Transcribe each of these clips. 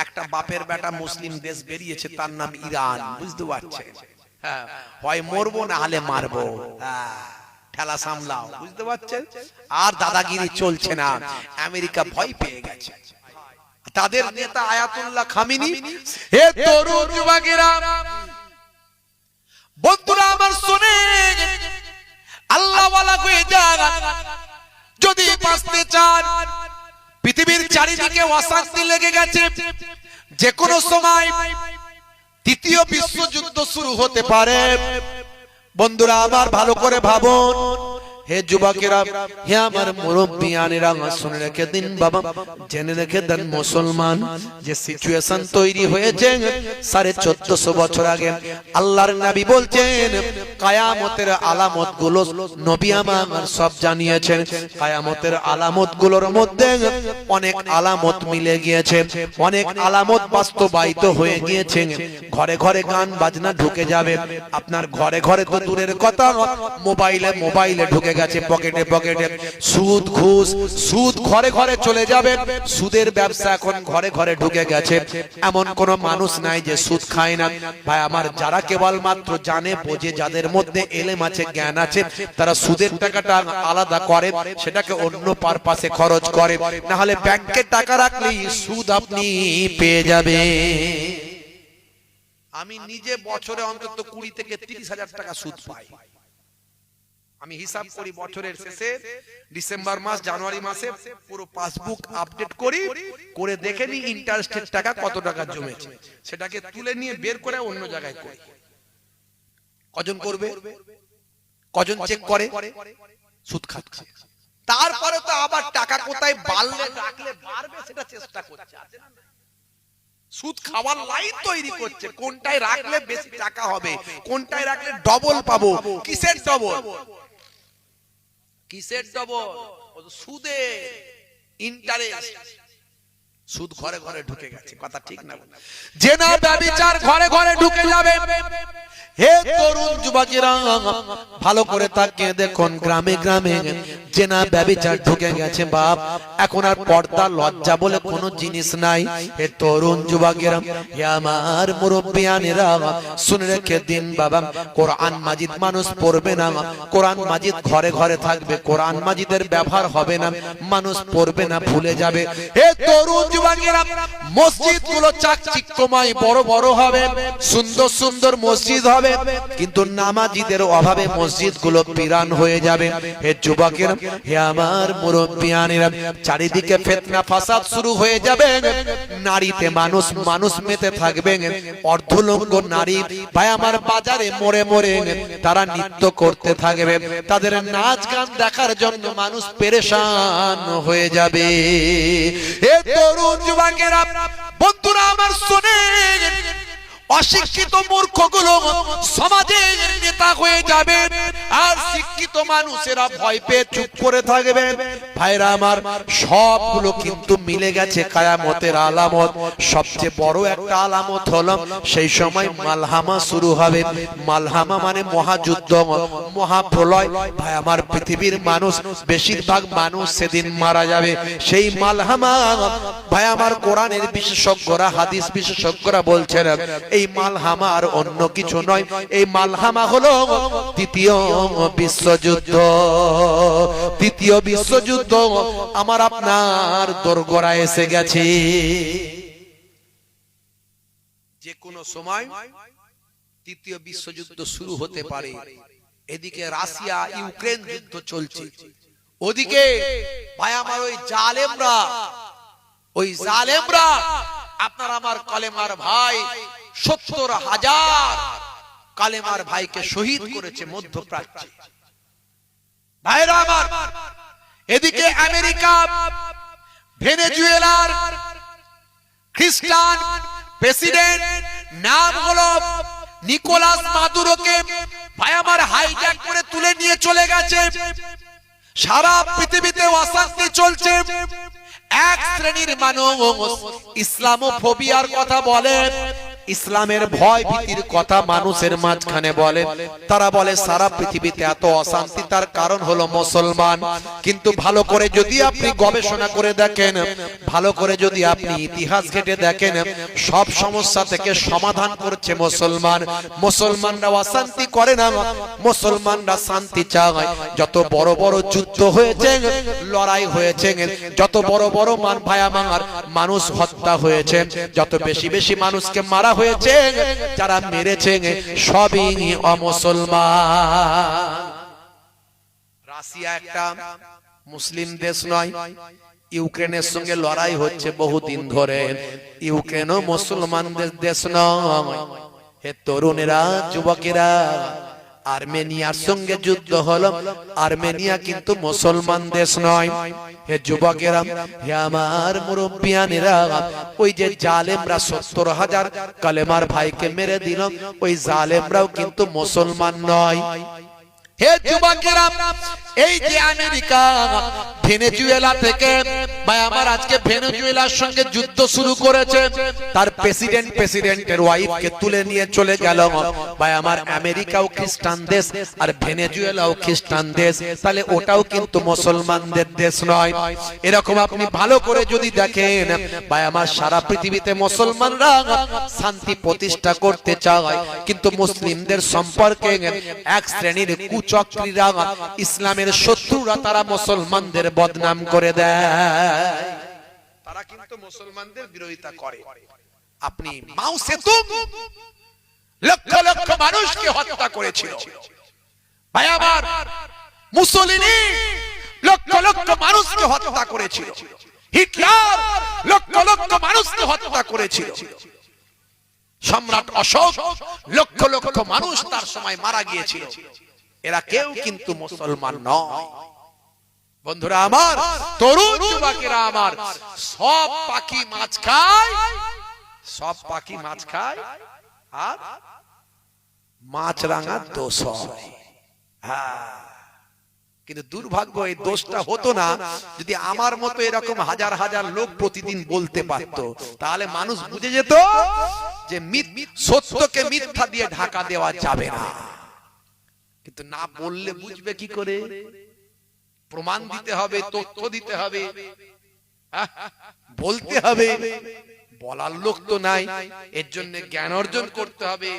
একটা বাপের বেটা মুসলিম দেশ বেরিয়েছে, তার নাম ইরান, বুঝতে পারছেন? হ্যাঁ, হয় মরবো না হলে মারবো, ঠেলা সামলাও, বুঝতে পারছেন? আর দাদাগিরি চলছে না, আমেরিকা ভয় পেয়ে গেছে। তাদের নেতা আয়াতুল্লাহ খামিনি, হে তরুণ যুবকেরা, বন্ধুরা আমার শুনেন, আল্লাহ ওয়ালা হয়ে যান। যদি বাঁচতে চান, পৃথিবীর চারিদিকে অশান্তি লেগে গেছে, যে কোনো সময় তৃতীয় বিশ্বযুদ্ধ শুরু হতে পারে। বন্ধুরা আমার ভালো করে ভাবুন, হে যুবকেরা, হে আমার মুরব্বিয়ানেরা, শুনে রেখে দিন বাবা, জেনে রেখে দেন মুসলমান, যে সিচুয়েশন তৈরি হয়েছে 1450 বছর আগে, আল্লাহর নবী বলছেন কিয়ামতের আলামত গুলো নবী আমার সব জানিয়েছেন। কিয়ামতের আলামত গুলোর মধ্যে অনেক আলামত মিলে গিয়েছে, অনেক আলামত বাস্তবায়িত হয়ে গিয়েছে। ঘরে ঘরে গান বাজনা ঢুকে যাবে, আপনার ঘরে ঘরে তো দূরের কথা, মোবাইলে ঢুকে গেছে, পকেটে পকেটে। সুদ ঘুষ, সুদ ঘরে ঘরে চলে যাবে, সুদের ব্যবসা এখন ঘরে ঘরে ঢুকে গেছে। এমন কোন মানুষ নাই যে সুদ খায় না। ভাই আমার, যারা কেবলমাত্র জানে বোঝে, যাদের মধ্যে এলেম আছে, জ্ঞান আছে, তারা সুদের টাকাটা আলাদা করে, সেটাকে অন্য পারপাসে খরচ করে, না হলে ব্যাংকে টাকা রাখলেই সুদ আপনি পেয়ে যাবে। আমি নিজে বছরে অন্তত 20 থেকে 30,000 টাকা সুদ পাই। আমি হিসাব করি বছরের শেষে, ডিসেম্বর মাস, জানুয়ারি মাসে পুরো পাসবুক আপডেট করি, করে দেখে নি ইন্টারেস্টের টাকা কত টাকা জমেছে, সেটাকে তুলে নিয়ে বের করে অন্য জায়গায় করি। কজন করবে, কজন চেক করে? সুদ খাচ্ছে। তারপরে তো আবার টাকা কোথায় বাড়লে রাখলে বাড়বে সেটা চেষ্টা করছে, আছে না? সুদ খাওয়ার লাইন তৈরি করছে, কোনটায় রাখলে বেশি টাকা হবে, কোনটায় রাখলে ডবল পাবো। কিসের ডবল? কিসের ডবল? সুদে ইন্টারেস্ট। সুদ ঘরে ঘরে ঢুকে গেছে, কথা ঠিক না? জেনা ব্যভিচার ঘরে ঘরে ঢুকে যাবে। হে তরুণ যুবকেরা, ভালো করে তাকিয়ে দেখুন, গ্রামে গ্রামে জেনা ব্যভিচার ঢুকে গেছে বাপ। এখন আর পর্দা লজ্জা বলে কোনো জিনিস নাই। হে তরুণ যুবকেরা, হে আমার মুরব্বিয়ানেরা, শুনে রেখে দিন বাবা, কোরআন মাজিদ মানুষ পড়বে না, কোরআন মাজিদ ঘরে ঘরে থাকবে, কোরআন মাজিদের ব্যবহার হবে না, মানুষ পড়বে না, ভুলে যাবে। হে তরুণ যুবকেরা, মসজিদগুলো চাকচিক্যময় বড় বড় হবে, সুন্দর সুন্দর মসজিদ হবে, কিন্তু নামাজিদের অভাবে মসজিদগুলো বিরান হয়ে যাবে। হে যুবকেরা, হে আমার মুরব্বিয়ানেরা, চারিদিকে ফিতনা ফাসাদ শুরু হয়ে যাবে, নারীতে মানুষ মেতে থাকবে, অর্ধলঙ্গ নারী ভাই আমার বাজারে মোড়ে মোড়ে তারা নৃত্য করতে থাকবে, তাদের নাচ গান দেখার জন্য মানুষ পেরেশান হয়ে যাবে। হে তরুণ যুবকেরা, বন্ধুরা আমার শুনেন, অশিক্ষিত মূর্খগুলো সমাজের নেতা হয়ে যাবে, আর শিক্ষিত মানুষেরা ভয় পেয়ে চুপ করে থাকবে। ভাইরা আমার, সবগুলো কিন্তু মিলে গেছে কিয়ামতের আলামত। সবচেয়ে বড় একটা আলামত হলো সেই সময় মালহামা শুরু হবে। মালহামা মানে মহাযুদ্ধ, মহাপ্রলয়। ভাই আমার, পৃথিবীর মানুষ, বেশিরভাগ মানুষ সেদিন মারা যাবে। সেই মালহামা ভাই আমার, কোরআনের বিশেষজ্ঞরা, হাদিস বিশেষজ্ঞরা বলছেন, এই মালহামা আর অন্য কিছু নয়, এই মালহামা হলো তৃতীয় বিশ্বযুদ্ধ। তৃতীয় বিশ্বযুদ্ধ আমার আপনার দোরগোড়ায় এসে গেছে। যে কোনো সময় তৃতীয় বিশ্বযুদ্ধ শুরু হতে পারে। এদিকে রাশিয়া ইউক্রেন যুদ্ধ চলছে, ওদিকে ভাই আমার ওই জালেমরা আপনার আমার কালেমার ভাই 70,000 কালেমার ভাইকে শহীদ করেছে মধ্যপ্রাচ্যে। ভাইরা আমার, এদিকে আমেরিকা ভেনেজুয়েলার খ্রিস্টান প্রেসিডেন্ট, নাম হলো নিকোলাস মাদুরোকে ভাই আমার হাইজ্যাক করে তুলে নিয়ে চলে গেছে। সারা পৃথিবীতে অশান্তি চলছে। এক শ্রেণীর মানুষ ইসলামোফোবিয়ার কথা বলে, ইসলামের ভয় ভীতির কথা মানুষের মাঝখানে বলে। তারা বলে সারা পৃথিবীতে এত অশান্তি, তার কারণ হলো মুসলমান। কিন্তু ভালো করে যদি আপনি গবেষণা করে দেখেন, ভালো করে যদি আপনি ইতিহাস ঘেটে দেখেন, সব সমস্যা থেকে সমাধান করছে মুসলমান। মুসলমানরা অশান্তি করে না, মুসলমানরা শান্তি চায়। যত বড় বড় যুদ্ধ হয়েছে, লড়াই হয়েছে, যত বড় বড় মানুষ হত্যা হয়েছে, যত বেশি বেশি মানুষকে মারা হয়েছে, যারা মেরেছে সবই অমুসলমান। রাশিয়া একটা মুসলিম দেশ নয়, ইউক্রেনের সঙ্গে লড়াই হচ্ছে বহুদিন ধরে। ইউক্রেনও মুসলমানদের দেশ নয়। হে তরুণেরা, যুবকেরা, আর্মেনিয়ার সঙ্গে যুদ্ধ হলো, আর্মেনিয়া কিন্তু মুসলমান দেশ নয়। হে যুবকেরা, হে আমার মুরব্বিয়ানেরা, ওই যে জালেমরা 70,000 কালেমার ভাইকে মেরে দিল, ওই জালেমরাও কিন্তু মুসলমান নয়। হে যুবকেরা, এই যে আমেরিকা ভেনেজুয়েলা থেকে ভাই আমার আজকে ভেনেজুয়েলার সঙ্গে যুদ্ধ শুরু করেছে, তার প্রেসিডেন্টের ওয়াইফকে তুলে নিয়ে চলে গেল। ভাই আমার আমেরিকাও খ্রিস্টান দেশ আর ভেনেজুয়েলাও খ্রিস্টান দেশ, তাহলে ওটাও কিন্তু মুসলমানদের দেশ নয়। এরকম আপনি ভালো করে যদি দেখেন, ভাই আমার সারা পৃথিবীতে মুসলমানরা শান্তি প্রতিষ্ঠা করতে চায়, কিন্তু মুসলিমদের সম্পর্কে এক শ্রেণীর কুচক্রীরা, ইসলামের শত্রুরা, তারা মুসলমানদের বদনাম করে দেয়। তারা কিন্তু মুসলমানদের বিরোধিতা করে। আপনি মাও সেতুং লক্ষ লক্ষ মানুষকে হত্যা করেছিল। ভাই আমার মুসলিনি লক্ষ লক্ষ মানুষকে হত্যা করেছিল। হিটলার লক্ষ লক্ষ মানুষকে হত্যা করেছিল। সম্রাট অশোক লক্ষ লক্ষ মানুষ তার সময় মারা গিয়েছিল। এরা কেউ কিন্তু মুসলমান নয়। বন্ধুরা আমার, তরুণ যুবকেরা আমার, সব পাখি মাছ খায়, সব পাখি মাছ খায়, আর মাছ রাঙা দোষ হয়। কিন্তু দুর্ভাগ্য, এই দোষটা হতো না যদি আমার মতো এরকম হাজার হাজার লোক প্রতিদিন বলতে পারত, তাহলে মানুষ বুঝে যেত যে সত্যকে মিথ্যা দিয়ে ঢাকা দেওয়া যাবে না। কিন্তু না বললে বুঝবে কি করে? প্রমাণ দিতে হবে, তথ্য দিতে হবে, বলতে হবে। বলার লোক তো নাই। এর জন্য জ্ঞান অর্জন করতে হবে,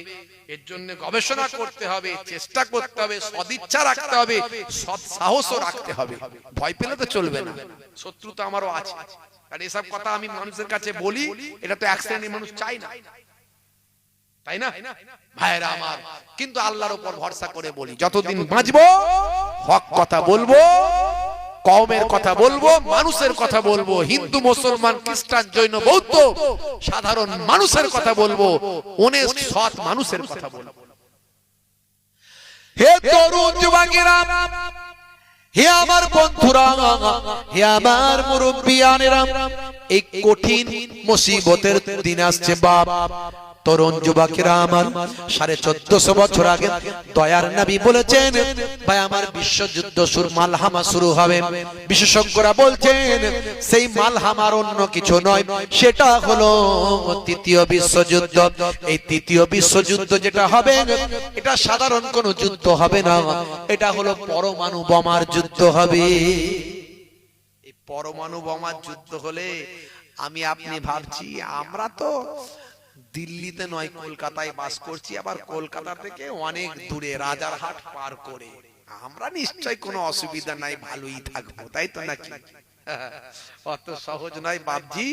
এর জন্য গবেষণা করতে হবে, চেষ্টা করতে হবে, সদিচ্ছা রাখতে হবে, সৎ সাহসও রাখতে হবে। ভয় পেলে তো চলবে না। শত্রু তো আমারও আছে, আর এসব কথা আমি মানুষের কাছে বলি, এটা তো এক শ্রেণীর মানুষ চাই না, তাই না ভাইরা আমার? কিন্তু আল্লাহর উপর ভরসা করে বলি, যতদিন বাঁচবো হক কথা বলবো, কওমের কথা বলবো, মানুষের কথা বলবো, হিন্দু মুসলমান খ্রিস্টান জৈন বৌদ্ধ সাধারণ মানুষের কথা বলবো, অনেক সৎ মানুষের কথা বলবো। হে তরুণ যুবকেরা, হে আমার বন্ধুরা, হে আমার মুরব্বিয়ানেরা, এই কঠিন মুসিবতের দিন আসছে বাপ। তরুণ যুবকেরা আমার, 1450 বছর আগে দয়ার নবী বলেছেন, ভাই আমার বিশ্বযুদ্ধ মালহামা শুরু হবে। বিশেষজ্ঞরা বলছেন সেই মালহামার অন্য কিছু নয়, সেটা হলো তৃতীয় বিশ্বযুদ্ধ। এই তৃতীয় বিশ্বযুদ্ধ যেটা হবে, এটা সাধারণ কোনো যুদ্ধ হবে না, এটা হলো পরমাণু বোমার যুদ্ধ হবে। এই পরমাণু বোমার যুদ্ধ হলে আমি আপনি ভাবছি, আমরা তো দিল্লিতে নয় কলকাতায় বাস করছি, আবার কলকাতা থেকে অনেক দূরে রাজারহাট পার করে, আমরা নিশ্চয় কোনো অসুবিধা নাই, ভালোই থাকবো, তাই তো নাকি? অত সহজ নয় বাপজি,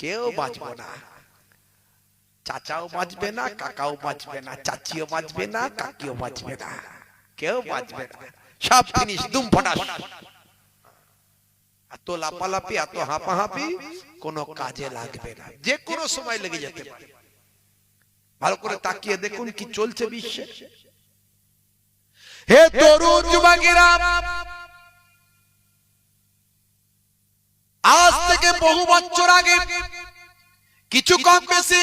কেউ বাঁচবো না। চাচাও বাঁচবে না, কাকাও বাঁচবে না, চাচিও বাঁচবে না, কাকিও বাঁচবে না, কেউ বাঁচবে না, সব জিনিস দুম ফটাস। এত লাপালাপি, এত হাঁপাহাঁপি কোনো কাজে লাগবে না, যে কোনো সময় লেগে যেতে পারে। ভালো করে তাকিয়ে দেখুন কি চলছে বিশ্বে। হে তরুণ যুবকেরা, আজ থেকে বহু বছর আগে, কিছু কম বেশি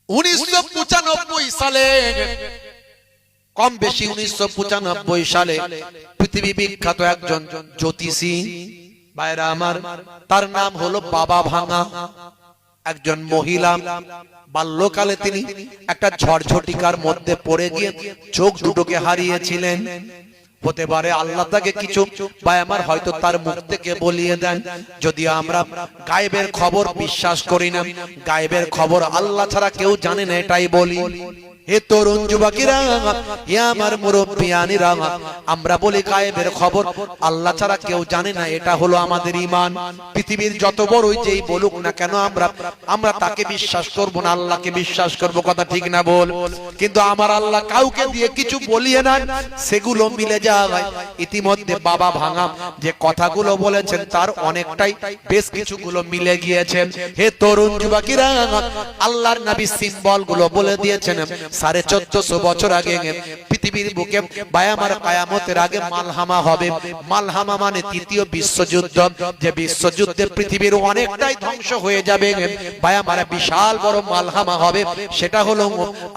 1995 সালে, কম বেশি 1995 সালে পৃথিবী বিখ্যাত একজন জ্যোতিষী ভাইরা আমার, তার নাম হলো বাবা ভাঙা, একজন মহিলা। বাল্যকালে তিনি একটা ঝড়ঝটিকার মধ্যে পড়ে গিয়ে চোখ দুটোকে হারিয়েছিলেন। হতে পারে আল্লাহ তাকে কিছু ভাই আমার হয়তো তার মুখ থেকে বলিয়ে দেন। যদি আমরা গায়েবের খবর বিশ্বাস করি না, গায়েবের খবর আল্লাহ ছাড়া কেউ জানে না, এটাই বলি। হে তরুণ যুবকেরা, হে আমার মুরব্বিয়ানিরা, আমরা বলি গায়েবের খবর আল্লাহ ছাড়া কেউ জানে না, এটা হলো আমাদের ঈমান। পৃথিবীর যত বড়ই যেই বলুক না কেন আমরা তাকে বিশ্বাস করব না, আল্লাহকে বিশ্বাস করব। কথা ঠিক না বল? কিন্তু আমার আল্লাহ কাউকে দিয়ে কিছু বলিয়ে না, সেগুলো মিলে যায়। ইতিমধ্যে বাবা ভাঙা যে কথাগুলো বলেছেন তার অনেকটাই বেশ কিছুগুলো মিলে গিয়েছে। হে তরুণ যুবকেরা, আল্লাহর নবী সিম্বল গুলো বলে দিয়েছেন। 1450 বছর আগে পৃথিবীর বুকে ভাই আমার কিয়ামতের আগে মালহামা হবে। মালহামা মানে তৃতীয় বিশ্বযুদ্ধ। যে বিশ্বযুদ্ধে পৃথিবীর অনেকটাই ধ্বংস হয়ে যাবে ভাই আমার, বিশাল বড় মালহামা হবে। সেটা হলো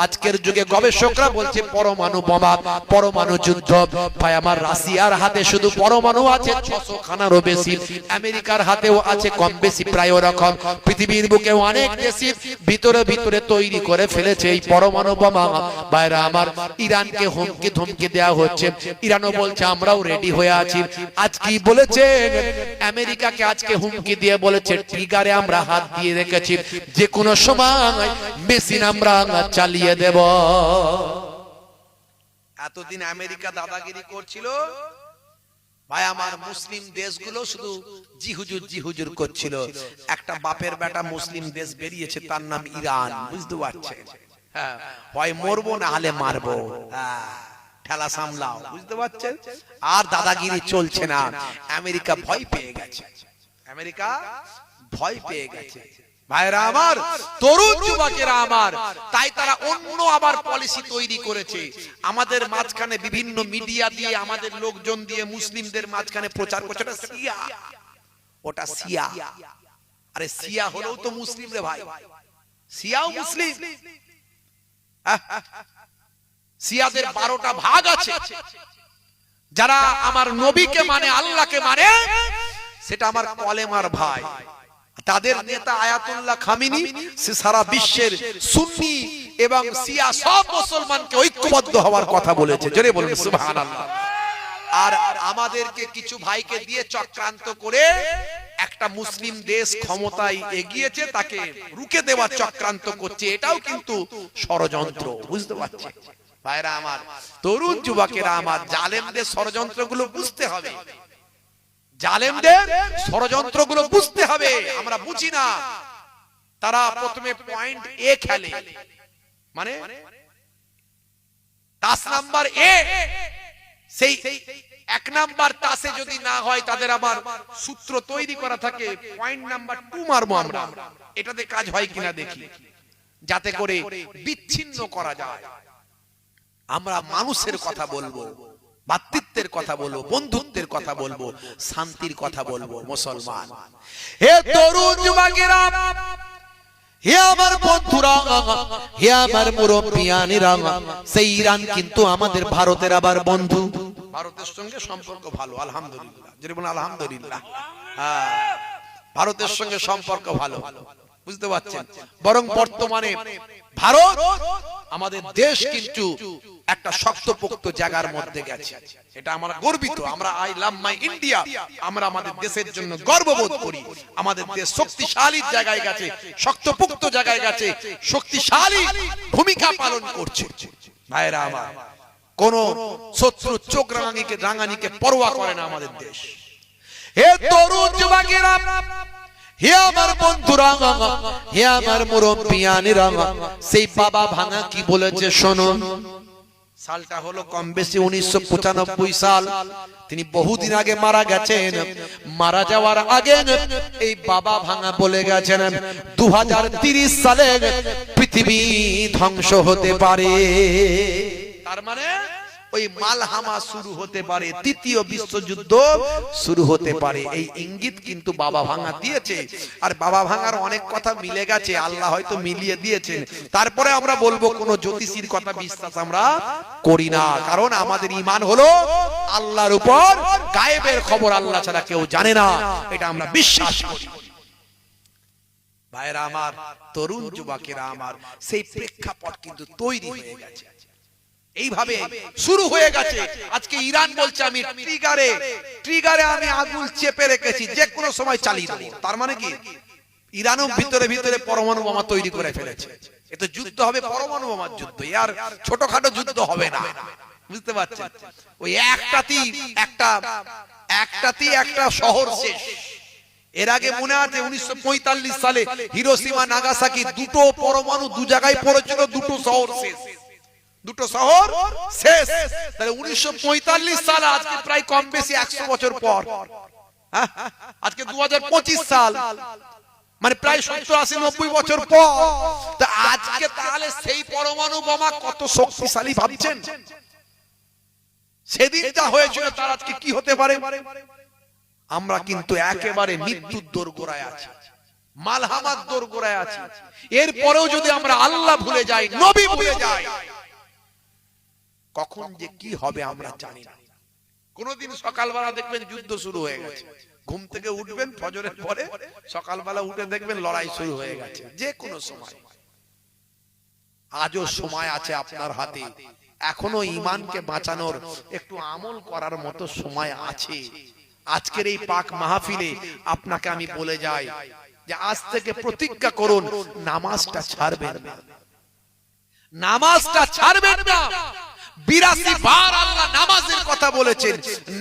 আজকের যুগে গবেষকরা বলছে পরমাণু বোমা, পরমাণু যুদ্ধ। ভাই আমার রাশিয়ার হাতে শুধু পরমাণু আছে 600 খানারও বেশি, আমেরিকার হাতেও আছে কম বেশি প্রায় ওরকম। পৃথিবীর বুকে অনেক দেশই ভিতরে ভিতরে তৈরি করে ফেলেছে এই পরমাণু বোমা। ভাইরা আমার, ইরানকে হুমকি ধমকি দেওয়া হচ্ছে, ইরানও বলছে আমরাও রেডি হয়ে আছি। আজ কি বলেছে? আমেরিকাকে আজকে হুমকি দিয়ে বলেছে ট্রিগারে আমরা হাত দিয়ে রেখেছি, যে কোনো সময় মেশিন আমরা চালিয়ে দেব। এতদিন আমেরিকা দাদাগিরি করছিল ভাই আমার, মুসলিম দেশগুলো শুধু জি হুজুর করছিল। একটা বাপের বেটা মুসলিম দেশ বেরিয়েছে, তার নাম ইরান। বুঝতে পারছেন? হ্যাঁ, হয় মরবো না হলে মারবো, ঠেলা সামলাও। বুঝতে পারছেন? আর দাদাগিরি চলছে না। আমেরিকা ভয় পেয়ে গেছে, আমেরিকা ভয় পেয়ে গেছে। ভাইরা আমার, তরুণ যুবকেরা আমার, তাই তারা অন্য আবার পলিসি তৈরি করেছে। আমাদের মাঝখানে বিভিন্ন মিডিয়া দিয়ে, আমাদের লোকজন দিয়ে মুসলিমদের মাঝখানে প্রচার করছে ওটা শিয়া, ওটা শিয়া। আরে শিয়া হলেও তো মুসলিম রে ভাই, শিয়াও মুসলিম। শিয়াদের 12টা ভাগ আছে। যারা আমার নবীকে মানে, আল্লাহকে মানে, সেটা আমার কলেমার ভাই। তাদের নেতা আয়াতুল্লাহ খামিনি সে সারা বিশ্বের সুন্নি এবং শিয়া সব মুসলমানকে ঐক্যবদ্ধ হওয়ার কথা বলেছে। জোরে বলুন সুবহানাল্লাহ। আর আমাদেরকে কিছু ভাইকে দিয়ে চক্রান্ত করে একটা মুসলিম দেশ ক্ষমতায় এগিয়েছে, তাকে রুখে দেওয়ার চক্রান্ত করছে। এটাও কিন্তু ষড়যন্ত্র। বুঝতে পারছি ভাইরা আমার, তরুণ যুবকেরা আমার, জালেমদের ষড়যন্ত্রগুলো বুঝতে হবে, জালেমদের ষড়যন্ত্রগুলো বুঝতে হবে। আমরা বুঝি না। তারা প্রথমে পয়েন্ট এ খেলে, মানে 10 নাম্বার এ, সেই 1 নাম্বার তাসে যদি না হয় তাদের আবার সূত্র তৈরি করা থাকে, পয়েন্ট নাম্বার 2 মারবো আমরা। এটাতে কাজ হয় কিনা দেখি, যাতে করে বিচ্ছিন্ন করা যায়। আমরা মানুষের কথা বলবো, ভাতৃত্বের কথা বলবো, বন্ধুত্বের কথা বলবো, শান্তির কথা বলবো। মুসলমান, হে তরুণ যুবকেরা, হে আমার বন্ধুরা, হে আমার মুরব্বিয়ানিরা, সেই ইরান কিন্তু আমাদের ভারতের আবার বন্ধু। ভারতের সঙ্গে সম্পর্ক ভালো, আলহামদুলিল্লাহ। যদি বলেন আলহামদুলিল্লাহ, ভারতের সঙ্গে সম্পর্ক ভালো। বুঝতে পারছেন? বরং বর্তমানে ভারত আমাদের দেশ কিন্তু একটা শক্তপোক্ত জায়গার মধ্যে গেছে। এটা আমরা গর্বিত। আমরা আই লাভ মাই ইন্ডিয়া, আমরা আমাদের দেশের জন্য গর্ববোধ করি। আমাদের দেশ শক্তিশালী জায়গায় গেছে, শক্তপোক্ত জায়গায় গেছে, শক্তিশালী ভূমিকা পালন করছে। ভাইরা আমার, কোন শত্রু চোখ রাঙানিকে পরোয়া করে না আমাদের দেশ। হে তরুণ যুবকেরা, হে আমার বন্ধুরা, হে আমার মুরব্বিয়ানিরা, সেই বাবা ভাঙা কি বলেছে শোনো। সালটা হলো কম বেশি 1995 সাল। তিনি বহুদিন আগে মারা গেছেন। মারা যাওয়ার আগে এই বাবা ভাঙা বলে গেছেন 2030 সালে পৃথিবী ধ্বংস হতে পারে। তার মানে ওই মালহামা শুরু হতে পারে, তৃতীয় বিশ্বযুদ্ধ শুরু হতে পারে। এই ইঙ্গিত কিন্তু বাবা ভাঙা দিয়েছে। আর বাবা ভাঙার অনেক কথা মিলে গেছে, আল্লাহ হয়তো মিলিয়ে দিয়েছেন। তারপরে আমরা বলবো কোন জ্যোতিষীর কথা বিশ্বাস আমরা করি না, কারণ আমাদের ঈমান হলো আল্লাহর উপর। গায়েবের খবর আল্লাহ ছাড়া কেউ জানে না, এটা আমরা বিশ্বাস করি। ভাইরা আমার, তরুণ যুবকেরা আমার, সেই প্রেক্ষাপট কিন্তু তৈরি হয়ে গেছে। এইভাবে শুরু হয়ে গেছে। আজকে ইরান বলছে আমি ট্রিগারে আমি আগুন চেপে রেখেছি, যে কোনো সময় চালিয়ে দেবো। তার মানে কি ইরানও ভিতরে ভিতরে পরমাণু বোমা তৈরি করে ফেলেছে। এ তো যুদ্ধ হবে পরমাণু বোমার যুদ্ধ, আর ছোটখাটো যুদ্ধ হবে না, বুঝতে পারছেন? ওই একটাতেই একটা শহর শেষ। এর আগে মনে আছে 1945 সালে হিরোশিমা নাগাসাকি দুটো পরমাণু দু জায়গায় পড়েছিল, দুটো শহর শেষ। তাহলে 1945 সাল, আজকে প্রায় কম বেশি 100 বছর পর। আজকে 2025 সাল, মানে প্রায় 70-80-90 বছর পর। তা আজকে তাহলে সেই পরমাণু বোমা কত শক্তিশালী ভাবছেন? সেদিন যা হয়েছিল তার আজকে কি হতে পারে? আমরা কিন্তু একেবারে মৃত্যুর দোরগোড়ায় আছি, মালহামার দোরগোড়ায় আছি। এরপরেও যদি আমরা আল্লাহ ভুলে যাই, নবী ভুলে যাই, কখন যে কি হবে আমরা জানি না। কোনদিন সকালবেলা দেখবেন যুদ্ধ শুরু হয়ে গেছে, ঘুম থেকে উঠবেন ফজরের পরে, সকালবেলা উঠে দেখবেন লড়াই শুরু হয়ে গেছে। যে কোনো সময়, আজও সময় আছে আপনার হাতে, এখনো ঈমানকে বাঁচানোর, একটু আমল করার মতো সময় আছে। আজকের এই পাক মাহফিলে আপনাকে আমি বলে যাই যে আজ থেকে প্রতিজ্ঞা করুন, নামাজটা ছাড়বেন না, নামাজটা ছাড়বেন না। 82 বার আল্লাহ নামাজের কথা বলেছেন।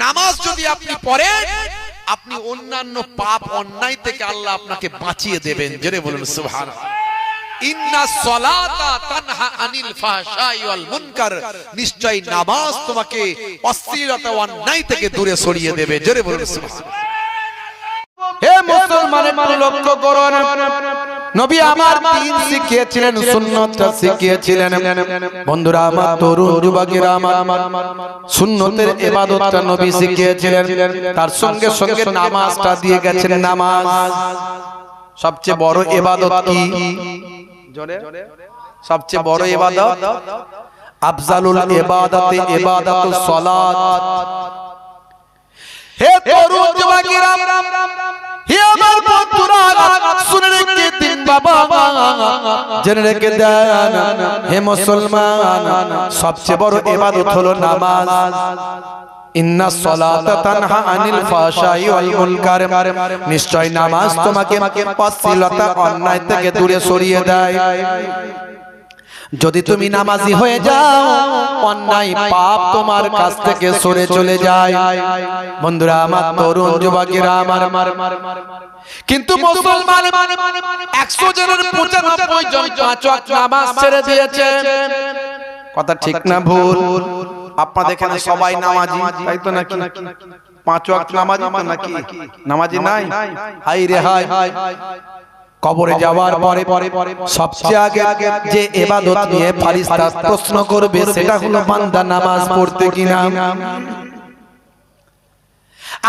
নামাজ যদি আপনি পড়েন, আপনি অন্যান্য পাপ অন্যায় থেকে আল্লাহ আপনাকে বাঁচিয়ে দেবেন। জোরে বলুন সুবহানাল্লাহ। ইন্না সলাতা তানহা আনিল ফাহশাই ওয়াল মুনকার, নিশ্চয়ই নামাজ তোমাকে অশ্লীলতা ও অন্যায় থেকে দূরে সরিয়ে দেবে। জোরে বলুন সুবহানাল্লাহ। হে মুসলমানের লক্ষ্য করুন, নবী আমার দ্বীন শিখিয়েছিলেন, সুন্নতটা শিখিয়েছিলেন। বন্ধুরা আমার, তরুণ যুবকেরা আমার, সুন্নতের ইবাদতটা নবী শিখিয়েছিলেন, তার সঙ্গে সঙ্গে নামাজটা দিয়ে গেছেন। নামাজ সবচেয়ে বড় ইবাদত কি? জোরে, সবচেয়ে বড় ইবাদত, আফজালুল ইবাদাতে ইবাদাতুস সালাত। হে তরুণ যুবকেরা, হে আমার বন্ধুরা, শুনে রেখে দিন বাবা, জেনে রেখে দেন, হে মুসলমান, সবচেয়ে বড় ইবাদত হলো নামাজ। ইন্না সলাতা তানহা আনিল ফাহশাই ওয়াল মুনকার, নিশ্চয় নামাজ তোমাকে অশ্লীলতা অন্যায় থেকে দূরে সরিয়ে দেয়। যদি তুমি নামাজি হয়ে যাও, অন্যায় পাপ তোমার কাছ থেকে সরে চলে যায়। বন্ধুরা আমার, তরুণ যুবকেরা আমার, কিন্তু মুসলমান 100 জনের 95 জন 5 ওয়াক্ত নামাজ ছেড়ে দিয়েছে। কথা ঠিক না ভুল? আপনাদের এখানে সবাই নামাজি, তাই তো নাকি? 5 ওয়াক্ত নামাজি তো নাকি? নামাজি নাই? হাই রে হাই। কবরে যাওয়ার পরে সবচেয়ে আগে যে ইবাদত নিয়ে ফেরেশতা প্রশ্ন করবে, সেটা হলো বান্দা নামাজ পড়তে কিনা।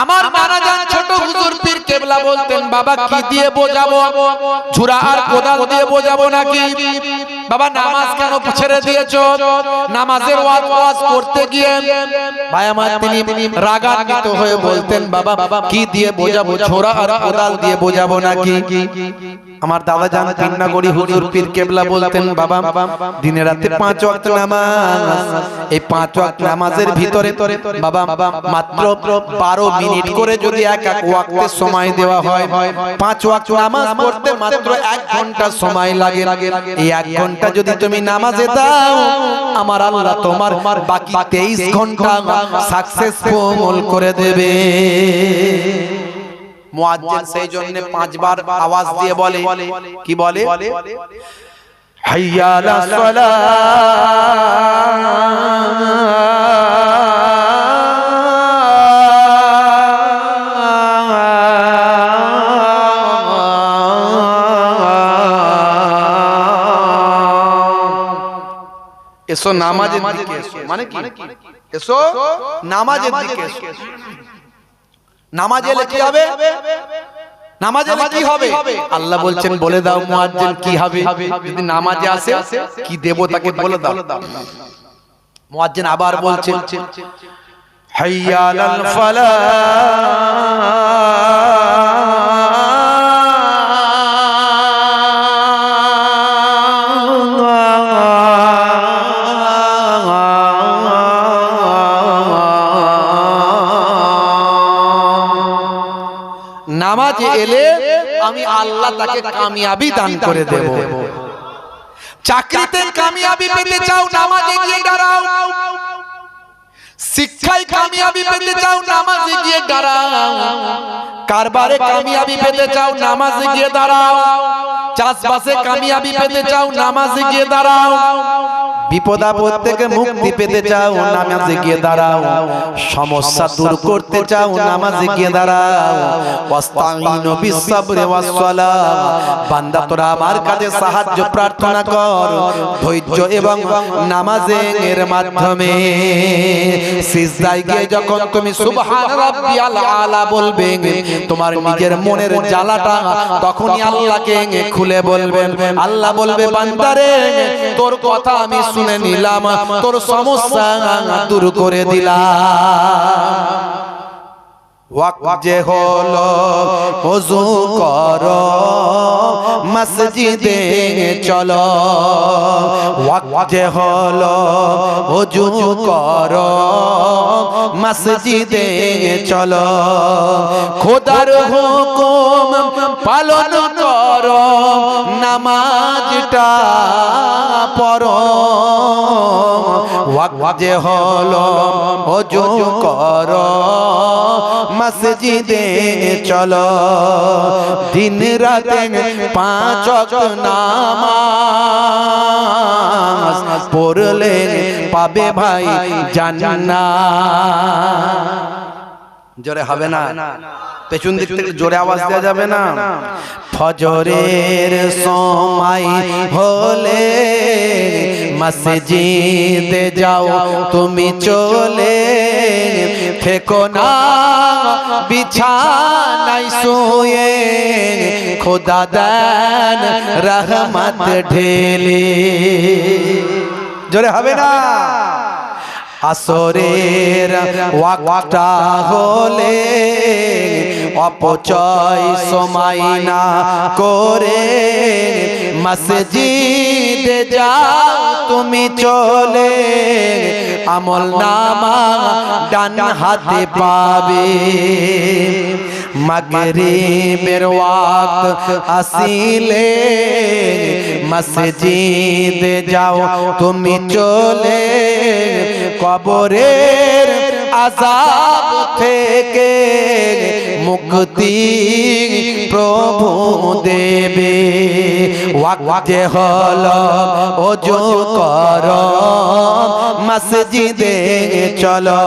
আমার মারা যান ছোট হুজুর পীর কেবলা বলতেন, বাবা কি দিয়ে বোঝাবো? ঝুরা আর কোদাল দিয়ে বোঝাবো নাকি? বাবা নামাজ কেন ছেড়ে দিয়েছো? নামাজের ওয়াজ করতে গিয়ে ভাই আমার তিনি রাগান্বিত হয়ে বলতেন, বাবা কি দিয়ে বোঝাবো? ঝুরা আর কোদাল দিয়ে বোঝাবো নাকি? আমার দাদা জান পিন্নাগড়ি হুজুর পীর কেবলা বলতেন, বাবা দিনে রাতে 5 ওয়াক্ত নামাজ, এই 5 ওয়াক্ত নামাজের ভিতরে বাবা মাত্র 12 মিনিট করে যদি এক ওয়াক্তের সময় দেওয়া হয়, 5 ওয়াক্ত নামাজ পড়তে মাত্র 1 ঘন্টা সময় লাগে। এই 1 ঘন্টা যদি তুমি নামাজে দাও, আমার আল্লাহ তোমার বাকি 23 ঘন্টা সাকসেসফুল করে দেবে। মুয়াজ্জিন সেই জন্য 5 বার আওয়াজ দিয়ে বলে, কি বলে? হাইয়া আলাস সালাহ, এসো নামাজের দিকে এসো। মানে কি? এসো নামাজের দিকে এসো। নামাজ এলে কি হবে? নামাজ এলে কি হবে? আল্লাহ বলছেন, বলে দাও মুয়াজ্জিন কি হবে যদি নামাজে আসে, কি দেব তাকে বলে দাও। মুয়াজ্জিন আবার বলছেন, হাইয়া আলাল ফালাহ, আমি আল্লাহ তাকে কামিয়াবি দান করে দেব। চাকরিতে কামিয়াবি পেতে চাও, নামাজে গিয়ে দাঁড়াও। শিক্ষায় কামিয়াবি পেতে চাও, নামাজে গিয়ে দাঁড়াও। কারবারে কামিয়াবি পেতে চাও, নামাজে গিয়ে দাঁড়াও। চাষবাসে কামিয়াবি পেতে চাও, নামাজে গিয়ে দাঁড়াও। বিপদ আপদ থেকে মুক্তি পেতে চাও, নামাজে গিয়ে দাঁড়াও। সমস্যা দূর করতে চাও, নামাজে গিয়ে দাঁড়াও। ওয়াস্তাইনু বিসসাবরি ওয়াস সালাহ, বান্দা তোরা আমার কাছে সাহায্য প্রার্থনা কর ধৈর্য এবং নামাজের মাধ্যমে। সিজদায় গিয়ে যখন তুমি সুবহান রাব্বিয়াল আলা বলবে, তোমার নিজের মনের জ্বালাটা তখনই আল্লাহকে খুলে বলবেন। আল্লাহ বলবে, বান্দারে তোর কথা আমি শুনে নিলাম, তোর সমস্যা দূর করে দিলাম। ওয়াক্ত যে হলো ওযু করো, মসজিদে চলো। ওয়াক্ত যে হলো ওযু করো, মসজিদে চলো। খোদার হুকুম পালন করো, নামাজটা পড়ো। ওয়াক্ত যে হলো ওযু করো, মসজিদে চলো। দিন রাতে 5 ওয়াক্ত নামাজ পড়লে পাবে ভাই জান্নাত। জোরে হবে না? পেছন দিক থেকে জোরে আওয়াজ দেওয়া যাবে না? ফজরের সময় হলে মসজিদে যাও তুমি চলে, থেকো না বিছানায় শুয়ে, খোদা দেন রহমত ঢেলে। জোরে হবে না? আসরের ওয়াক্তটা হলে অপচয় সময় না করে, মসজিদে যাও তুমি চলে, আমল নামা ডান হাতে পাবে। মাগরিবের ওয়াক্ত আসিলে মসজিদে যাও তুমি চলে, কবরের আযাব থেকে মুক্তি প্রভু দেবে। ওয়াক্ত হলো ওযু করো, মসজিদে চলো।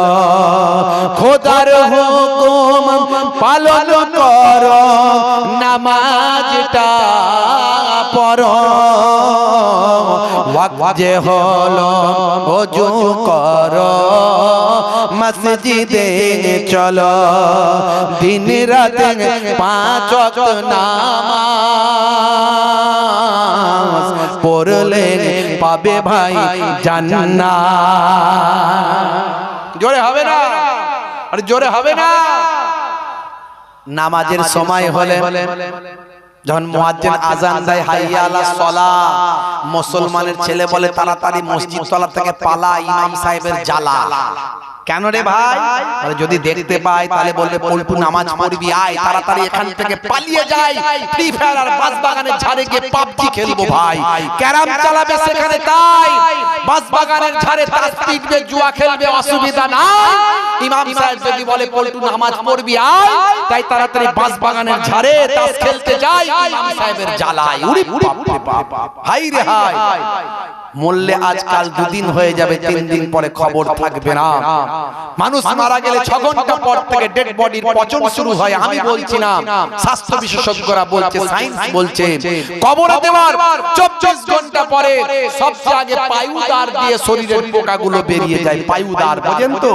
খোদার হুকুম পালন করো, নামাজটা পড়ো। ওয়াক্ত হলো ওযু করো, মসজিদে চলো। দিন রাতে 5 ওয়াক্ত নামাজ পড়লে পাবে ভাই জান্নাত। জোরে হবে না? আরে জোরে হবে না? নামাজের সময় হলে যখন মুয়াজ্জিন আযান দেয়, হাইয়া আলাস সালাহ, মুসলমানের ছেলে বলে তাড়াতাড়ি মসজিদ তলা থেকে পালা, ইমাম সাহেবের জ্বালা। কেন রে ভাই? আরে যদি দেখতে পাই তাহলে বলবে পল্টু নামাজ পড়বি, আয় তাড়াতাড়ি এখান থেকে পালিয়ে যাই, ফ্রি ফায়ার আর বাসবাগানের ঝাড়ে গিয়ে পাবজি খেলবো ভাই। ক্যারাম চালাবে সেখানে, তাই বাসবাগানের ঝাড়ে তাস পিটবে, জুয়া খেলবে, অসুবিধা নাই। ইমাম সাহেব যদি বলে পল্টু নামাজ পড়বি, আয়, তাই তাড়াতাড়ি বাসবাগানের ঝাড়ে তাস খেলতে যাই, ইমাম সাহেবের জ্বালায়। ওরে বাপ রে বাপ, হাই রে হাই। মরলে আজকাল 2 দিন হয়ে যাবে, 3 দিন পরে খবর থাকবে না। মানুষ মারা গেলে 6 ঘন্টা পর থেকে ডেড বডির পচন শুরু হয়। আমি বলছি না, স্বাস্থ্য বিশেষজ্ঞরা বলছে, সায়েন্স বলছে, কবরে দেওয়ার 24 ঘন্টা পরে সবচেয়ে আগে পায়ুদার দিয়ে শরীরের পোকাগুলো বেরিয়ে যায়। পায়ুদার বোঝেন তো?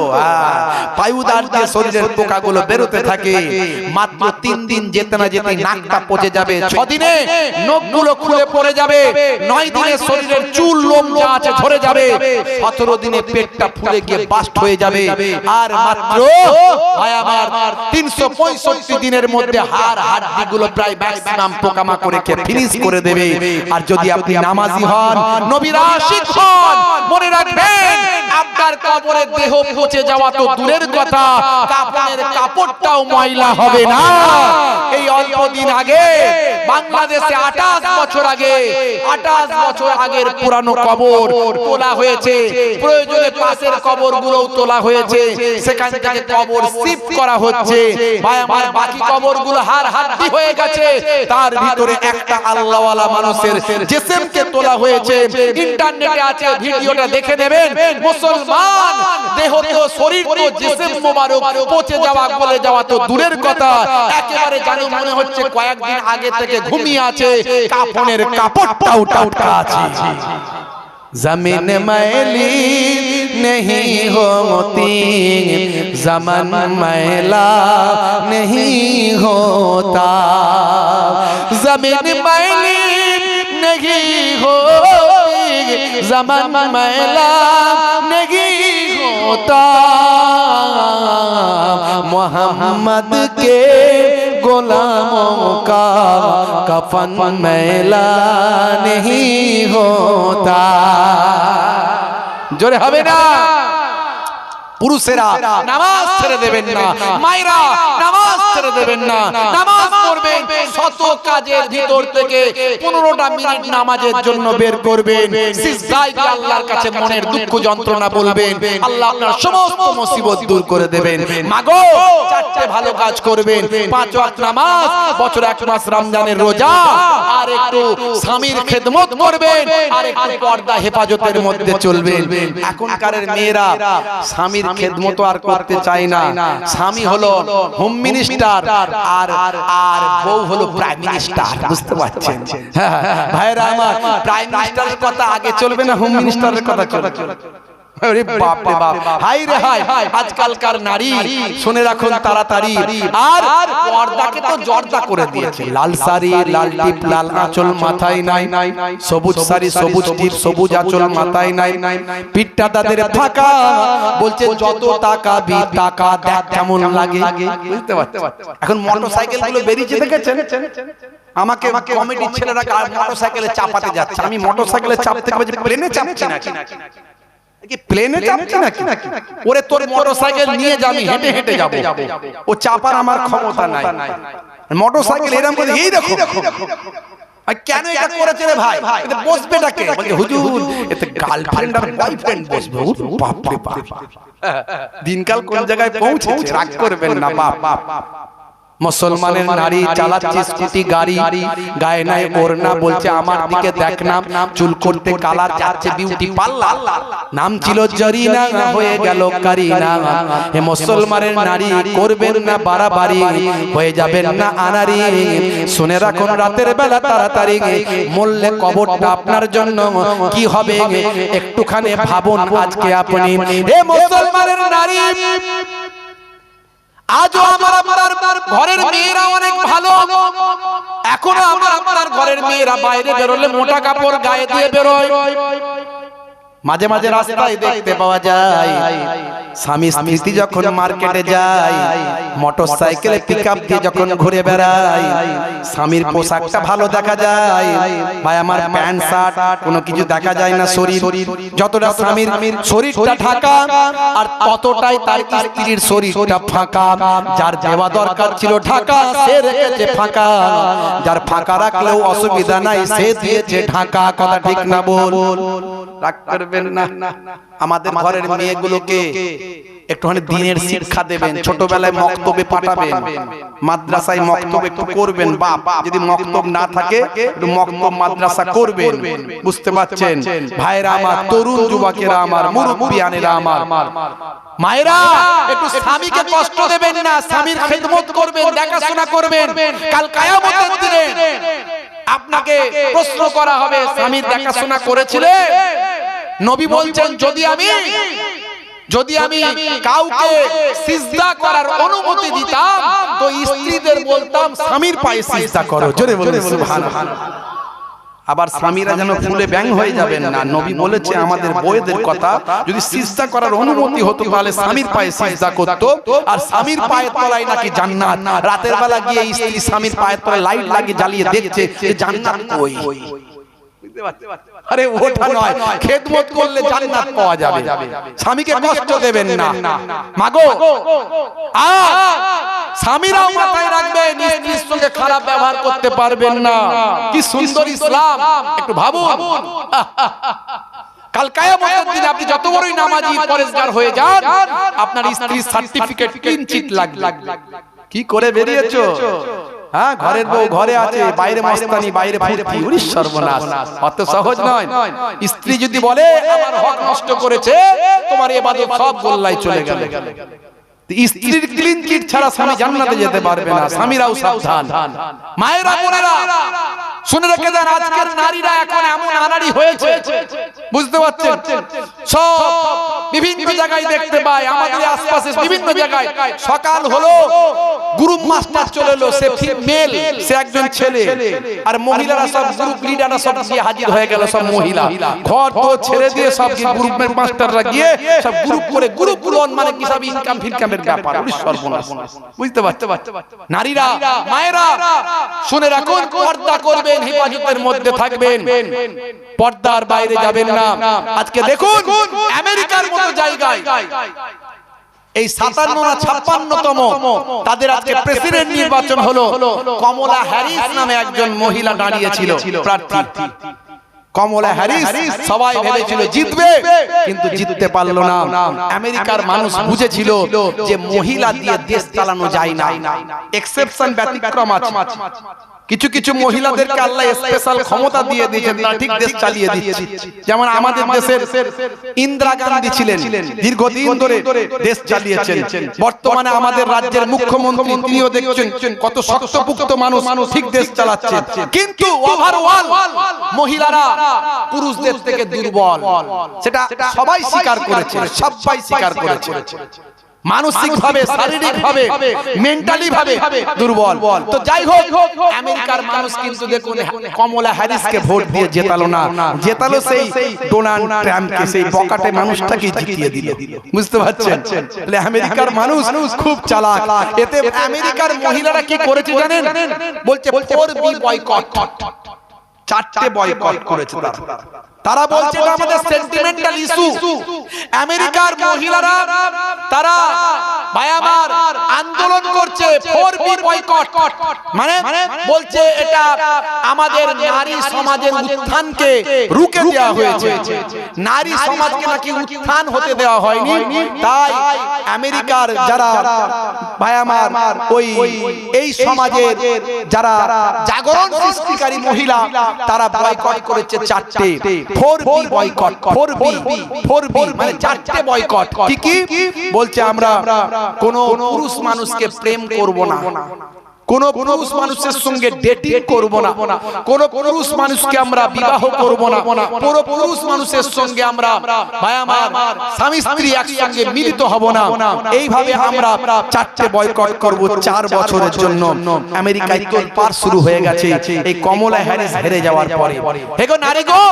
পায়ুদার দিয়ে শরীরের পোকাগুলো বেরোতে থাকে। মাত্র 3 দিন যেতে না যেতে নাকটা পচে যাবে, 6 দিনে নখগুলো খুলে পড়ে যাবে, 9 দিনে শরীরের চুল লোম যা আছে ঝরে যাবে, 17 দিনে পেটটা ফুলে গিয়ে বাস্ট হয়ে যাবে, আর মাত্র আমার 365 দিনের মধ্যে হাড় হাড্ডিগুলো প্রায় ম্যাক্সিমাম পোকামাকড়ে খেয়ে ফিনিশ করে দেবে। আর যদি আপনি নামাজি হন, নবীর আশিক হন, মনে রাখবেন আপনার কবরে দেহ পচে যাওয়া তো দূরের কথা, কাফনের কাপড়টাও ময়লা হবে না। এই অল্প দিন আগে বাংলাদেশে 28 বছর আগে 28 বছর আগের পুরানো কবর তোলা হয়েছে, প্রয়োজনে পাশের কবরগুলোও তোলা হয়েছে, সেখান থেকে কবর শিফট করা হচ্ছে। ভাই আমার বাকি কবরগুলো হাড়-হাড্ডি হয়ে গেছে, তার ভিতরে একটা আল্লাহওয়ালা মানুষের জিসমকে তোলা হয়েছে। ইন্টারনেটে আছে, ভিডিওটা দেখে নেবেন। মুসলমান দেহ তো শরীর তো জিসম মোবারক পচে যাওয়া গলে যাওয়া তো দূরের কথা, একেবারে জানো মনে হচ্ছে কয়েকদিন আগে থেকে ঘুমিয়ে আছে, কাফনের কাপড়টাও টাটকা আছে। जमीन मैली नहीं होती, ज़मान मैला नहीं होता, जमीन मैली नहीं होती, ज़मान मैला नहीं होता, मोहम्मद के गुलामों का कफन मैला नहीं होता। জোরে হবে না? পুরুষেরা নামাজ ছেড়ে দেবেন না, মায়েরা নামাজ ছেড়ে দেবেন না, নামাজ পড়বেন। শত কাজের ভিতর থেকে 15টা মিনিট নামাজের জন্য বের করবেন। সিজদায় গিয়ে আল্লাহর কাছে মনের দুঃখ যন্ত্রণা বলবেন, আল্লাহ আপনার সমস্ত মুসিবত দূর করে দেবেন। মাগো, 4টে ভালো কাজ করবেন, 5 ওয়াক্ত নামাজ, বছরে 1 মাস রমজানের রোজা, আর একটু স্বামীর খেদমত করবেন, আর একটু পর্দা হেফাজতের মধ্যে চলবেন। এখনকার মেয়েরা স্বামীর খেদমত আর করতে চায় না। স্বামী হলো হোম মিনিস্টার আর আর বউ হলো প্রাইম মিনিস্টার, বুঝতে পারছেন? ভাইরা আমার, প্রাইম মিনিস্টারের কথা আগে চলবে না, হোম মিনিস্টারের কথা চলবে। আরে বাপ রে বাপ, হাই রে হাই, আজকালকার নারী শুনে রাখুন তাড়াতাড়ি, আর পর্দাকে তো জর্দা করে দিয়েছে। লাল শাড়ি, লাল টিপ, লাল আঁচল মাথায় নাই, সবুজ শাড়ি, সবুজ টিপ, সবুজ আঁচল মাথায় নাই, পিঠটা তাদের ফাঁকা, বলছে যত টাকা বি টাকা দেখ কেমন লাগে, বুঝতে পারছেন? এখন মোটরসাইকেল গুলো বেরিয়েছে, দেখেছেন? আমাকে কমিটির ছেলেরা মোটরসাইকেলে চাপাতে যাচ্ছে, আমি মোটরসাইকেলে চাপতে গিয়ে প্লেনে চাপছি না, কি প্লেনে চাপছি নাকি? ওরে তোর মোটরসাইকেল নিয়ে যাবি, হেঁটে হেঁটে যাবো, ও চাপার আমার ক্ষমতা নাই। মোটরসাইকেল এরকম করে, এই দেখো কেন এটা করেছে রে ভাই, এতে বসবেটা কে? বলছে হুজুর এতে গার্লফ্রেন্ড আর বয়ফ্রেন্ড বসবে। বাপ রে বাপ, দিনকাল কোন জায়গায় পৌঁছেছে, রাগ করবেন না বাপ। মুসলমানের নারী চালাচ্ছে স্কুটি গাড়ি, গায়ে নাই ওড়না, বলছে আমার দিকে দেখ না, চুল করতে কালার, যাচ্ছে বিউটি পার্লার, নাম ছিল জরিনা হয়ে গেল কারিনা। হে মুসলমানের নারী, করবেন না বাড়াবাড়ি, হয়ে যাবেন না আনারি। শুনে রাখুন, রাতের বেলা তাড়াতাড়ি মরলে কবরটা আপনার জন্য কি হবে একটুখানি ভাবুন আজকে আপনি। হে মুসলমানের নারী, আজও আমার আপনার ঘরের মেয়েরা অনেক ভালো, এখনো আমার আপনার ঘরের মেয়েরা বাইরে বেরোলে মোটা কাপড় গায়ে দিয়ে বেরোয়। মাঝে মাঝে রাস্তায় দেখতে পাওয়া যায় স্বামী স্ত্রী যখন মার্কেটে যায়, মোটরসাইকেলে পিকআপ দিয়ে যখন ঘুরে বেড়ায়, স্বামীর পোশাকটা ভালো দেখা যায়, ভাই আমার প্যান্ট শার্ট কোনো কিছু দেখা যায় না। শরীর যতটা স্বামীর শরীরটা ঢাকা, আর ততটাই তার স্ত্রীর শরীরটা ফাঁকা। যার দেওয়া দরকার ছিল ঢাকা, সে রেখেছে ফাঁকা, যার ফাঁকা রাখলেও অসুবিধা নাই, সে দিয়েছে ঢাকা। কথা ঠিক না বল? রাগ করবেন না। আমাদের ঘরের মেয়েগুলোকে একটুখানি দিনের শিক্ষা দেবেন, ছোটবেলায় মক্তবে পাঠাবেন, মাদ্রাসায় মক্তব একটু করবেন। বাপ যদি মক্তব না থাকে, একটু মক্তব মাদ্রাসা করবেন, বুঝতে পারছেন? ভাইরা আমার, তরুণ যুবকেরা আমার, মুরব্বিয়ানেরা আমার, মায়েরা একটু স্বামীকে কষ্ট দেবেন না, স্বামীর খেদমত করবেন, দেখাশোনা করবেন। কাল কিয়ামতের দিনে আপনাকে প্রশ্ন করা হবে, স্বামীর দেখাশোনা করেছিলে? নবী বলছেন, যদি আমি কাউকে সিজদা করার অনুমতি দিতাম, তো স্ত্রীদের বলতাম স্বামীর পায়ে সিজদা করো। জোরে বলুন সুবহানাল্লাহ। আবার স্বামীরা যেন ফুলে ব্যাং হয়ে যাবেন না। নবী বলেছে আমাদের বউদের কথা, যদি সিজদা করার অনুমতি হতো তাহলে স্বামীর পায়ে সিজদা করত। আর স্বামীর পায়ের তলায় নাকি জান্নাত। রাতের বেলা গিয়ে স্ত্রী স্বামীর পায়ের তলায় লাইট লাগিয়ে জ্বালিয়ে দেখছে যে জান্নাত কই। আরে ওটা নয়, খেদমত করলে জান্নাত পাওয়া যাবে। স্বামীকে কষ্ট দেবেন না। মাগো স্বামীরাও মাথায় রাখবেন, স্ত্রীর সঙ্গে খারাপ ব্যবহার করতে পারবেন না। কি সুন্দর ইসলাম, একটু ভাবুন। কাল কিয়ামতের দিনে আপনি যত বড়ই নামাজি পরেজগার হয়ে যান, আপনার স্ত্রীর সার্টিফিকেট ক্লিন চিট লাগবে। কি করে বেরিয়েছো? হ্যাঁ, ঘরের বউ ঘরে আছে, বাইরে মস্তানি, বাইরে ফুর্তি। ওরে সর্বনাশ, অত সহজ নয়। স্ত্রী যদি বলে আমার হক নষ্ট করেছে, তোমার ইবাদত সব গোল্লায় চলে গেল। স্ত্রীর ক্লিন চিট ছাড়া স্বামী জান্নাতে যেতে পারবে না। স্বামীরাও সাবধান। মায়েরা বোনেরা শুনে রেখে দেন, আজকের নারীরা এখন এমন আনাড়ি হয়েছে, বুঝতে পারছেন? সব বিভিন্ন জায়গায় দেখতে পাই, আমাদের আশপাশে বিভিন্ন জায়গায়। সকাল হলো, গ্রুপ মাস্টার চলে এলো, সে মেল, সে একজন ছেলে, আর মহিলারা সব গ্রুপ লিডাররা সব গিয়ে হাজির হয়ে গেল, সব মহিলা। ঘর তো ছেড়ে দিয়ে সব গ্রুপের মাস্টাররা গিয়ে সব গ্রুপ করে, গ্রুপ লোন মানে কি সব ইনকাম ফিনকামের ব্যাপার। সর্বনাশ, বুঝতে পারছেন? নারীরা, মায়েরা শুনে রাখুন, পর্দা করবেন, হেফাজতের মধ্যে থাকবেন, পর্দার বাইরে যাবেন না। আজকে দেখুন আমেরিকার মতো জায়গায় এই 57 না 56তম তাদের আজকে প্রেসিডেন্ট নির্বাচন হলো। কমলা হ্যারিস নামে একজন মহিলা দাঁড়িয়েছিল প্রার্থী। কমলা হ্যারিস সবাই ভেবেছিল জিতবে, কিন্তু জিততে পারলো না। আমেরিকার মানুষ বুঝেছিল যে মহিলা দিয়ে দেশ চালানো যায় না। এক্সেপশন, ব্যতিক্রম আছে। কিছু কিছু মহিলাদেরকে আল্লাহ স্পেশাল ক্ষমতা দিয়ে দিয়েছেন, তারা ঠিক দেশ চালিয়ে দিচ্ছে। যেমন আমাদের দেশের ইন্দিরা গান্ধী ছিলেন, দীর্ঘদিন ধরে দেশ চালিয়েছেন। বর্তমানে আমাদের রাজ্যের মুখ্যমন্ত্রী, তিনিও দেখছেন কত শক্তপুক্ত মানুষ, ঠিক দেশ চালাচ্ছে। কিন্তু ওভারঅল মহিলারা পুরুষদের থেকে দুর্বল, সেটা সবাই স্বীকার করেছে, সবাই স্বীকার করেছে। মানসিক ভাবে, শারীরিক ভাবে, মেন্টালি ভাবে দুর্বল। তো যাই হোক, আমেরিকার মানুষ কিন্তু দেখুন কমলা হ্যারিসকে ভোট দিয়ে জেতালো না, জেতালো সেই ডোনাল্ড ট্রাম্পকে, সেই বকাটে মানুষটাকে জিতিয়ে দিল। বুঝতে পারছেন? তাহলে আমেরিকার মানুষ খুব চালাক। এতে আমেরিকার মহিলারা কি করেছে জানেন? বলছে 4B বয়কট, 4টে বয়কট করেছে তারা। বলছে এটা আমাদের সেন্টিমেন্টাল ইস্যু। আমেরিকার মহিলারা তারা ভাই আমার আন্দোলন করছে 4B বয়কট, মানে বলছে এটা আমাদের নারী সমাজের উত্থানকে রুখে দেওয়া হয়েছে। নারী সমাজকে নাকি উত্থান হতে দেওয়া হয়নি, তাই আমেরিকার যারা ভাই আমার ওই এই সমাজের যারা জাগরণ সৃষ্টিকারী মহিলা, তারা বয়কট করেছে 4টে। 4B বয়কট, 4B মানে 4টে বয়কট। কি বলছে? আমরা কোন পুরুষ মানুষকে প্রেম করব না, কোন পুরুষ মানুষের সঙ্গে ডেটিং করব না, কোন পুরুষ মানুষকে আমরা বিবাহ করব না, কোন পুরুষ মানুষের সঙ্গে আমরা ভাই আমার স্বামী স্ত্রী একসঙ্গে মিলিত হব না। এইভাবে আমরা 4টে বয়কট করব 4 বছরের জন্য। আমেরিকায় তোলপাড় শুরু হয়ে গেছে এই কমলা হ্যারিস হেরে যাওয়ার পরে। হেগো নারী গো,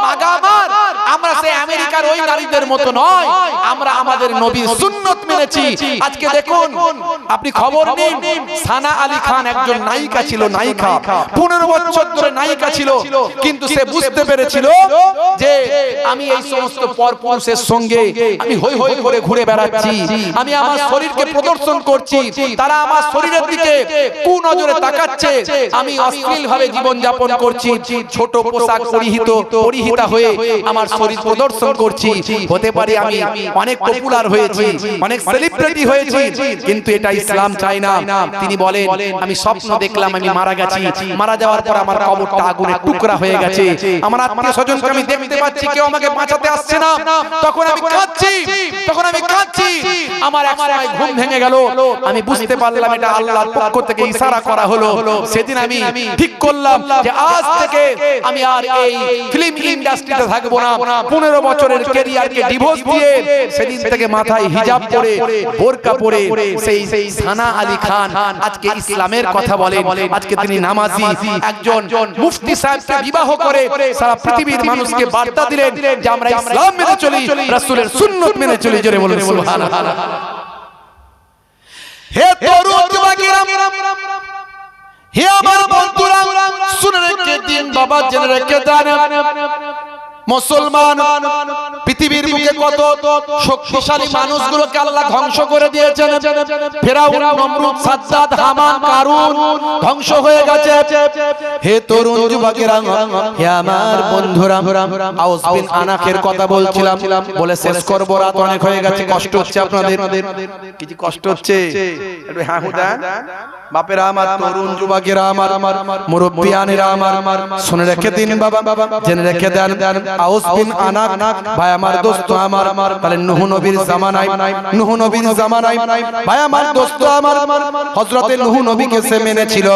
মাগা আমার, আমরা সেই আমেরিকার ওই নারীদের মতো নয়, আমরা আমাদের নবীর সুন্নত মেনেছি। আজকে দেখুন, আপনি খবর নিন, সানা আলী খান একজন নায়িকা ছিল, নায়িকা 15 বছর ধরে নায়িকা ছিল, কিন্তু সে বুঝতে পেরেছিল যে আমি এই সমস্ত পরপুরুষের সঙ্গে আমি হই হই করে ঘুরে বেড়াচ্ছি, আমি আমার শরীরকে প্রদর্শন করছি, তারা আমার শরীরের দিকে কুনজরে তাকাচ্ছে, আমি অশ্লীল ভাবে জীবন যাপন করছি, ছোট পোশাক পরিহিতা হয়ে আমার শরীর প্রদর্শন করছি। হতে পারে আমি অনেক পপুলার হয়েছি, অনেক সেলিব্রিটি হয়েছি, কিন্তু এটা ইসলাম চায় না। তিনি বলেন আমি স্বপ্ন দেখলাম আমি মারা গেছি, মারা যাওয়ার পর আমার কবরটা আগুনে টুকরা হয়ে গেছে, আমার আত্মীয় স্বজনকে আমি দেখতে পাচ্ছি, কেউ আমাকে বাঁচাতে আসছে না, তখন আমি কাঁদছি, আমার এক সময় ঘুম ভেঙে গেল, আমি বুঝতে পারলাম এটা আল্লাহর পক্ষ থেকে ইশারা করা হলো। সেদিন আমি ঠিক করলাম যে আজ থেকে আমি আর এই ফিল্ম ইন্ডাস্ট্রিতে থাকবো না। 15 বছরের ক্যারিয়ারকে ডিভোর্স দিয়ে সেদিন থেকে মাথায় হিজাব পরে, বোরকা পরে সেই সানা আলী খান আজকে ইসলামের কথা বলেন। আজকে তিনি নামাজি, একজন মুফতি সাহেবকে বিবাহ করে সারা পৃথিবীর মানুষকে বার্তা দিলেন যে আমরা ইসলাম মেনে চলি, রাসূলের সুন্নাত মেনে চলি। জোরে বলুন সুবহানাল্লাহ। হে তরুণ যুবকেরা, হে আমার বন্ধুরা শুনে রেখে দিন বাবা, জেনে রেখে দেন, মুসলমান পৃথিবীর বুকে কত শক্তিশালী মানুষগুলোকে আল্লাহ ধ্বংস করে দিয়েছেন। ফেরাউন, নমরুদ, সাদ্দাত, হামান, কারুন ধ্বংস হয়ে গেছে। হে তরুণ যুবকেরা, হে আমার বন্ধুরা, আউস বিন আনাকের কথা বলছিলাম, বলে শেষ করব, রাত অনেক হয়ে গেছে। কষ্ট হচ্ছে আপনাদের? কিছু কষ্ট হচ্ছে? একটু হ্যাঁ হুদান বাপেরা আমার, তরুণ যুবকেরা আমার, মুরব্বিয়ানেরা আমার, শুনে রেখে দিন বাবা, জেনে রেখে দেন, আউস বিন আনাক ভাই আমার, দোস্ত আমার, তাহলে নূহ নবীর জামানায়, নূহ নবীর জামানায় ভাই আমার, দোস্ত আমার, হযরতে নূহ নবীকে সে মেনেছিল।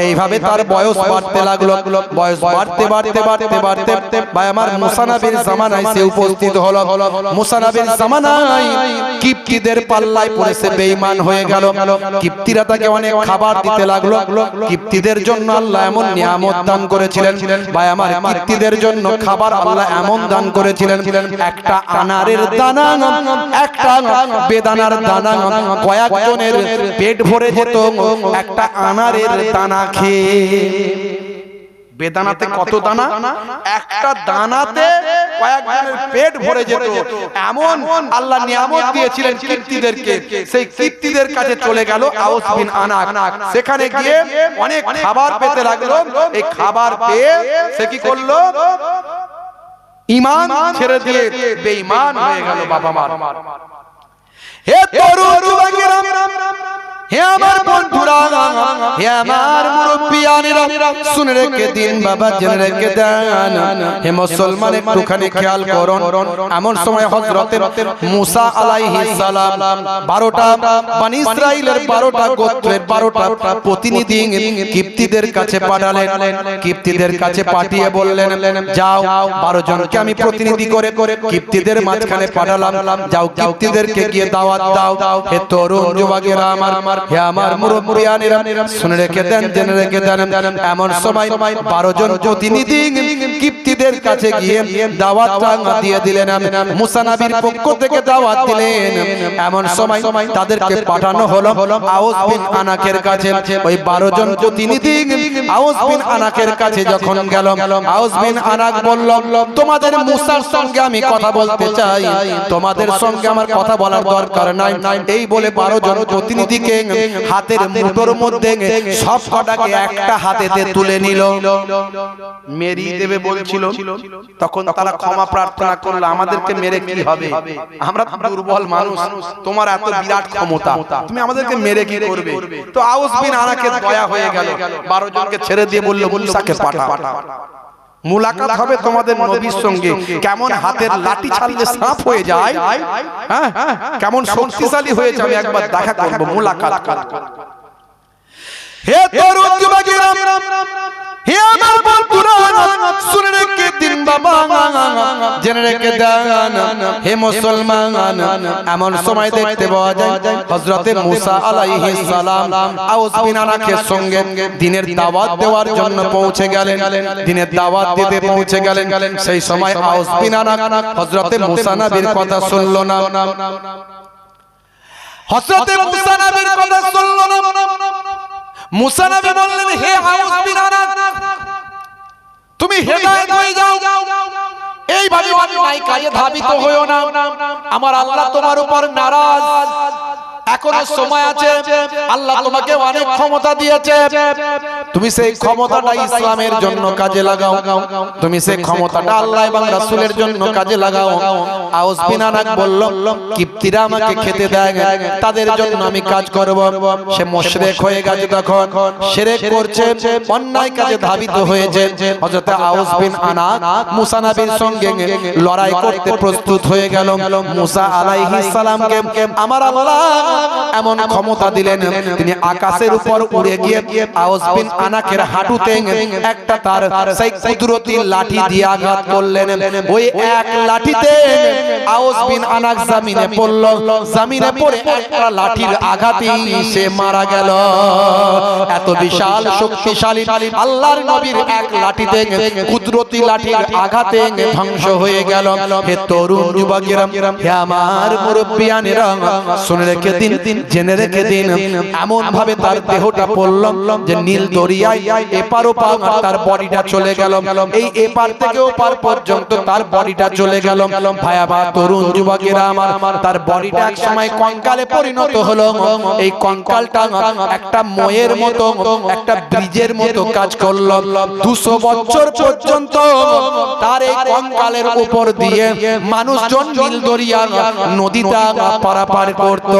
এইভাবে তার বয়স বাড়তে লাগলো, বয়স বাড়তে বাড়তে বাড়তে বাড়তে ভাই আমার মুসা নবীর জামানায় সে উপস্থিত হলো। মুসা নবীর জামানায় কিপ্তিদের পাল্লায় পড়ে সে বেঈমান হয়ে গেল। কিপ্তিরা তাকে অনেক খাবার দিতে লাগলো। কিপ্তিদের জন্য আল্লাহ এমন নিয়ামত দান করেছিলেন ভাই আমার, কিপ্তিদের জন্য খাবার আল্লাহ এমন দান করেছিলেন, একটা আনারের দানা, একটা বেদানার দানা কয়েকজনের পেট ভরে যেত একটা আনারের দানা খেয়ে। বেদানাতে কত দানা? একটা দানাতে কয়েকজনের পেট ভরে যেত, এমন আল্লাহ নিয়ামত দিয়েছিলেন কিপ্তিদেরকে। সেই কিপ্তিদের কাছে চলে গেল আউস বিন আনাক, সেখানে গিয়ে অনেক খাবার পেতে লাগলো। এই খাবার পেয়ে সে কি করলো? ঈমান ছেড়ে দিয়ে বেঈমান হয়ে গেল। বাবা মার, হে তরুণ যুবকেরা, হে আমার বন্ধুরা, হে আমার মুরব্বিয়ানেরা, শুনে রেখে দিন বাবা, জেনে রেখে দেন, হে মুসলমান একটুখানি খেয়াল করুন। এমন সময় হযরতে মুসা আলাইহিস সালাম 12টা বনি ইসরাইলের 12টা গোত্রের 12টা প্রতিনিধি কিপ্তিদের কাছে পাঠালেন। কিপ্তিদের কাছে পাঠিয়ে বললেন, যাও 12 জনকে আমি প্রতিনিধি করে কিপ্তিদের মাঝখানে পাঠালাম, যাও কিপ্তিদেরকে গিয়ে দাওয়াত দাও। হে তরুণ যুবকেরা আমার, হে আমার মুরব্বিয়ানেরা, শুনে রেখে দেন, জেনে রেখে দেন, এমন সময় 12 জন প্রতিনিধি কিপ্তিদের কাছে গিয়ে দাওয়াতটা দিয়ে দিলেন। মুসা নবীর পক্ষ থেকে দাওয়াত দিলেন। এমন সময় তাদেরকে পাঠানো হলো আউস বিন আনাকের কাছে। ওই 12 জন প্রতিনিধি আউস বিন আনাকের কাছে যখন গেল, আউস বিন আনাক বলল, তোমাদের মুসার সঙ্গে আমি কথা বলতে চাই, তোমাদের সঙ্গে আমার কথা বলার দরকার নাই। এই বলে 12 জন প্রতিনিধিকে হাতের মুঠোর মধ্যে সব কটাকে একটা হাতেতে তুলে নিল। মেরিয়ে দেবে বলছিল, তখন তারা ক্ষমা প্রার্থনা করলো, আমাদেরকে মেরে কি হবে, আমরা দুর্বল মানুষ, তোমার এত বিরাট ক্ষমতা, তুমি আমাদেরকে মেরে কি করবে? তো আউস বিন আনাকে দয়া হয়ে গেল, 12 জনকে ছেড়ে দিয়ে বলল, মুসাকে পাঠা, মুলাকাত হবে তোমাদের নবীর সঙ্গে। কেমন হাতের লাঠি ছাড়লে সাপ হয়ে যায়, হ্যাঁ, কেমন শক্তিশালী হয়ে যাবে, একবার দেখা করব, মুলাকাত করব। হে তরুণ যুবকেরা, হে আমার বন্ধুরা, শুনে রেখে দিন বাবা, জেনে রেখে দেন, হে মুসলমান, এমন সময় দেখতে পাওয়া যায় হযরতে মুসা আলাইহিস সালাম আউস বিন আনাকের সঙ্গে দ্বীনের দাওয়াত দেওয়ার জন্য পৌঁছে গেলেন। দ্বীনের দাওয়াত দিতে পৌঁছে গেলেন। সেই সময় আউস বিন আনাক হযরতে মুসা নবীর কথা শুনল না, হযরতে মুসা নবীর কথা শুনল না। মুসা নবী বললেন, হে আউস বিন আনাক, তুমি হেদায়েত হয়ে যাও, এইভাবে অন্যায় কাজে ধাবিত হইও না, আমার আল্লাহ তোমার উপর নারাজ। এখনো সময় আছে, আল্লাহ তোমাকে অনেক ক্ষমতা দিয়েছে, তুমি সেই ক্ষমতাটা ইসলামের জন্য কাজে লাগাও, তুমি সেই ক্ষমতাটা আল্লাহ এবং রাসূলের জন্য কাজে লাগাও। আউস বিন আনাক বলল, কিপ্তিরা আমাকে খেতে দেয়, তাদের জন্য আমি কাজ করব। সে মুশরিক হয়ে গেছে, তখন শিরক করছে, অন্যায় কাজে ধাবিত হয়েছে। হযরত আউস বিন আনাক মুসা নবীর সঙ্গে লড়াই করতে প্রস্তুত হয়ে গেল। মুসা আলাইহিস সালামকে আমার আল্লাহ এমন ক্ষমতা দিলেন, তিনি আকাশের উপর উড়ে গিয়ে আউস বিন আনাকের হাঁটুতে একটা তার সেই কুদরতি লাঠি দিয়ে আঘাত করলেন। ওই এক লাঠিতে আউস বিন আনাক জমিনে পড়ল, জমিনে পড়ে একটা লাঠির আঘাতে সে মারা গেল। এত বিশাল শক্তিশালী আল্লাহর নবীর এক লাঠিতে কুদরতি লাঠির আঘাতে ধ্বংস হয়ে গেল। হে তরুণ যুবকেরা, হে আমার মুরব্বিয়ানেরা, শুনে রেখে দিন, জেনে রেখে দিন, এমন ভাবে তার দেহটা পড়ল যে নীল দরিয়ায় এপার ওপার তার বডিটা চলে গেল। এই এপার থেকে ওপার পর্যন্ত তার বডিটা চলে গেল। ভায়াবা তরুণ যুবকেরা আমার, তার বডিটা এক সময় কঙ্কালে পরিণত হলো। এই কঙ্কালটা একটা ময়ের মতো, একটা ব্রিজের মতো কাজ করলো। 200 বছর পর্যন্ত তার এই কঙ্কালের উপর দিয়ে মানুষজন নীল দরিয়া নদীটা পারাপার করত।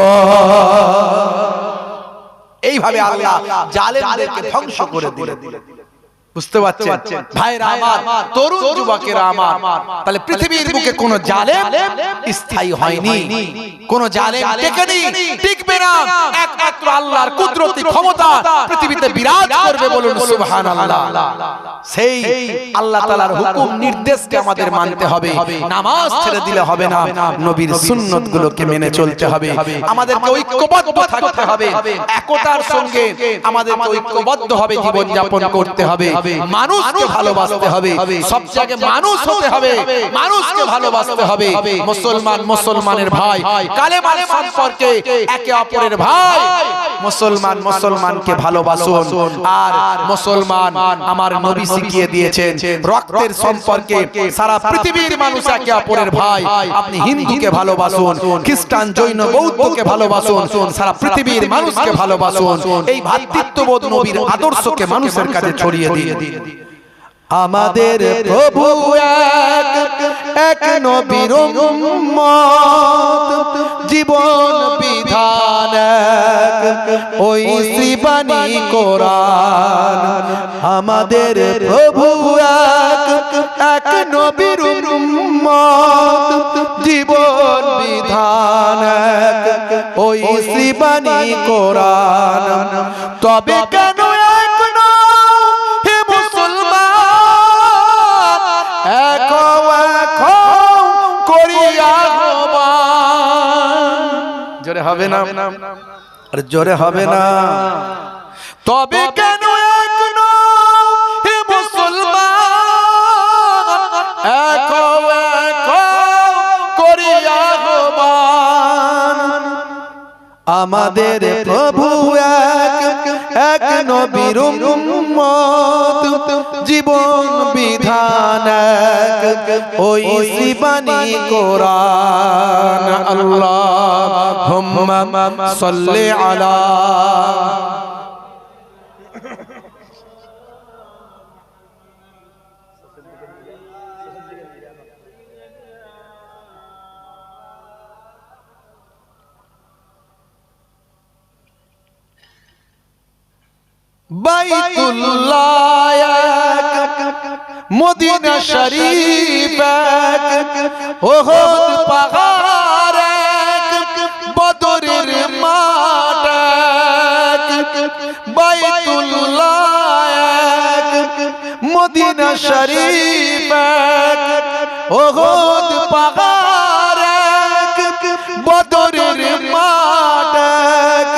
এইভাবে আল্লাহ জালেমদেরকে ধ্বংস করে দিলেন। বুঝতে পারছেন ভাইরা আমার, তরুণ যুবকেরা আমার, তাহলে পৃথিবীর বুকে কোন জালেম স্থায়ী হয়নি, কোন জালেম টিকবে না। একমাত্র আল্লাহর কুদরতি ক্ষমতা পৃথিবীতে বিরাজ করবে, বলুন সুবহানাল্লাহ। সেই আল্লাহ তাআলার হুকুম নির্দেশকে আমাদের মানতে হবে, নামাজ ছেড়ে দিলে হবে না, নবীর সুন্নাত গুলোকে মেনে চলতে হবে। আমাদেরকে ঐক্যবদ্ধ থাকতে হবে, একতার সঙ্গে আমাদেরকে ঐক্যবদ্ধ হবে জীবন যাপন করতে হবে। মানুষকে ভালোবাসতে হবে, সব জায়গায় মানুষ হতে হবে, মানুষকে ভালোবাসতে হবে। মুসলমান মুসলমানের ভাই, কালেমার সম্পর্কে একে অপরের ভাই। মুসলমান মুসলমানকে ভালোবাসুন। আর মুসলমান আমার নবী শিখিয়ে দিয়েছেন রক্তের সম্পর্কে সারা পৃথিবীর মানুষ একে অপরের ভাই। আপনি হিন্দুকে ভালোবাসুন, খ্রিস্টান জৈন বৌদ্ধকে ভালোবাসুন, সারা পৃথিবীর মানুষকে ভালোবাসুন। এই ভ্রাতৃত্ববোধ নবীর আদর্শকে মানুষের কাছে ছড়িয়ে দিন। আমাদের প্রভু এক নবীর উম্মত, জীবন বিধান ওই শ্রীবাণী কোরআন। আমাদের প্রভু এক নবীর উম্মত, জীবন বিধান ওই শ্রীবাণী কোরআন। তবে কেন জোরে হবে না, আর জোরে হবে না। তবে কেন এখনো হে মুসলমান এক করিয়া আহ্বান। আমাদের প্রভু এক নবীর উম্মত, জীবন বিধান ওই শ্রীবাণী কোরআন। আল্লাহুম্মা সাল্লি আলা বাইতুল্লাহ এক, মদিনা শরীফ এক, ওহদ পাহাড় এক, বদরের মাঠ এক। বাইতুল্লাহ এক, মদিনা শরীফ এক, ওহদ পাহাড় এক, বদরের মাঠ এক।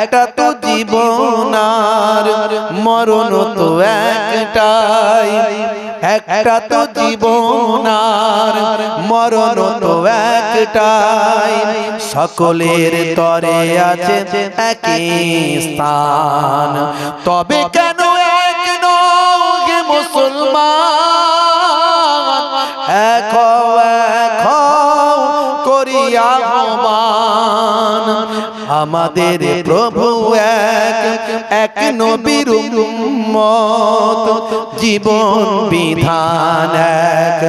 একটা তো জীবন আর মরণ তো একটাই, একটা তো জীবন আর মরণ তো একটাই। সকলের তরে আছে একই স্থান। তবে কেন এক নহে মুসলমান এক করিয়া আহ্বান। আমাদের প্রভু এক নবীর উম্মত, জীবন বিধান এক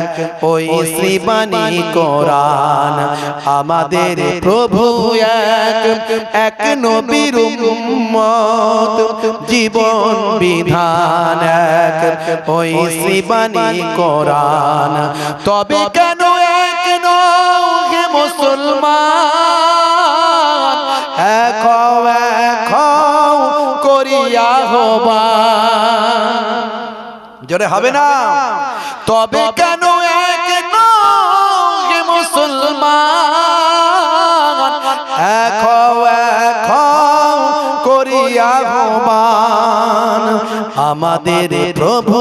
ওই শ্রীবাণী কোরআন। আমাদের প্রভু এক নবীর উম্মত, জীবন বিধান এক ওই শ্রীবাণী কোরআন। তবে কেন এক নহে মুসলমান এক করিয়া হবা। জোরে হবে না? তবে কেন এক নহে মুসলমান, এক করিয়া হবান। আমাদের প্রভু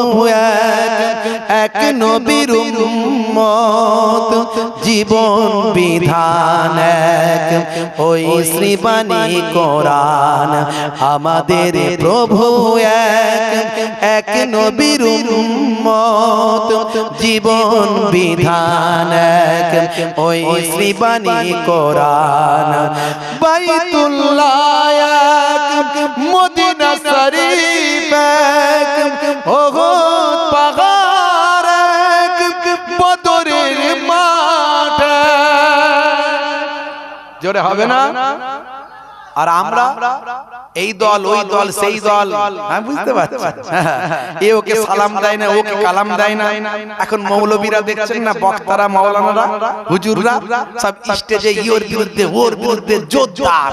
এক নবীর উম্মত, জীবন বিধান এক, ওই শ্রীবাণী কোরআন। আমাদের প্রভু এক নবীর উম্মত, জীবন বিধান এক, ওই শ্রীবাণী কোরআন। বাইতুল্লাহ এক, মদিনা শরীফ এক, ওহুদ পাহাড় এক, বদরের মাঠ। জোরে হবে না? আর আমরা এই দল ওই দল সেই দল, আমি বুঝতে পারছি। এ ওকে সালাম দেয় না, ওকে কালাম দেয় না। এখন মৌলবীরা দেখছেন না, বক্তারা, মাওলানারা, হুজুররা সব স্টেজে ইওর বিরুদ্ধে ওর বিরুদ্ধে জোরদার।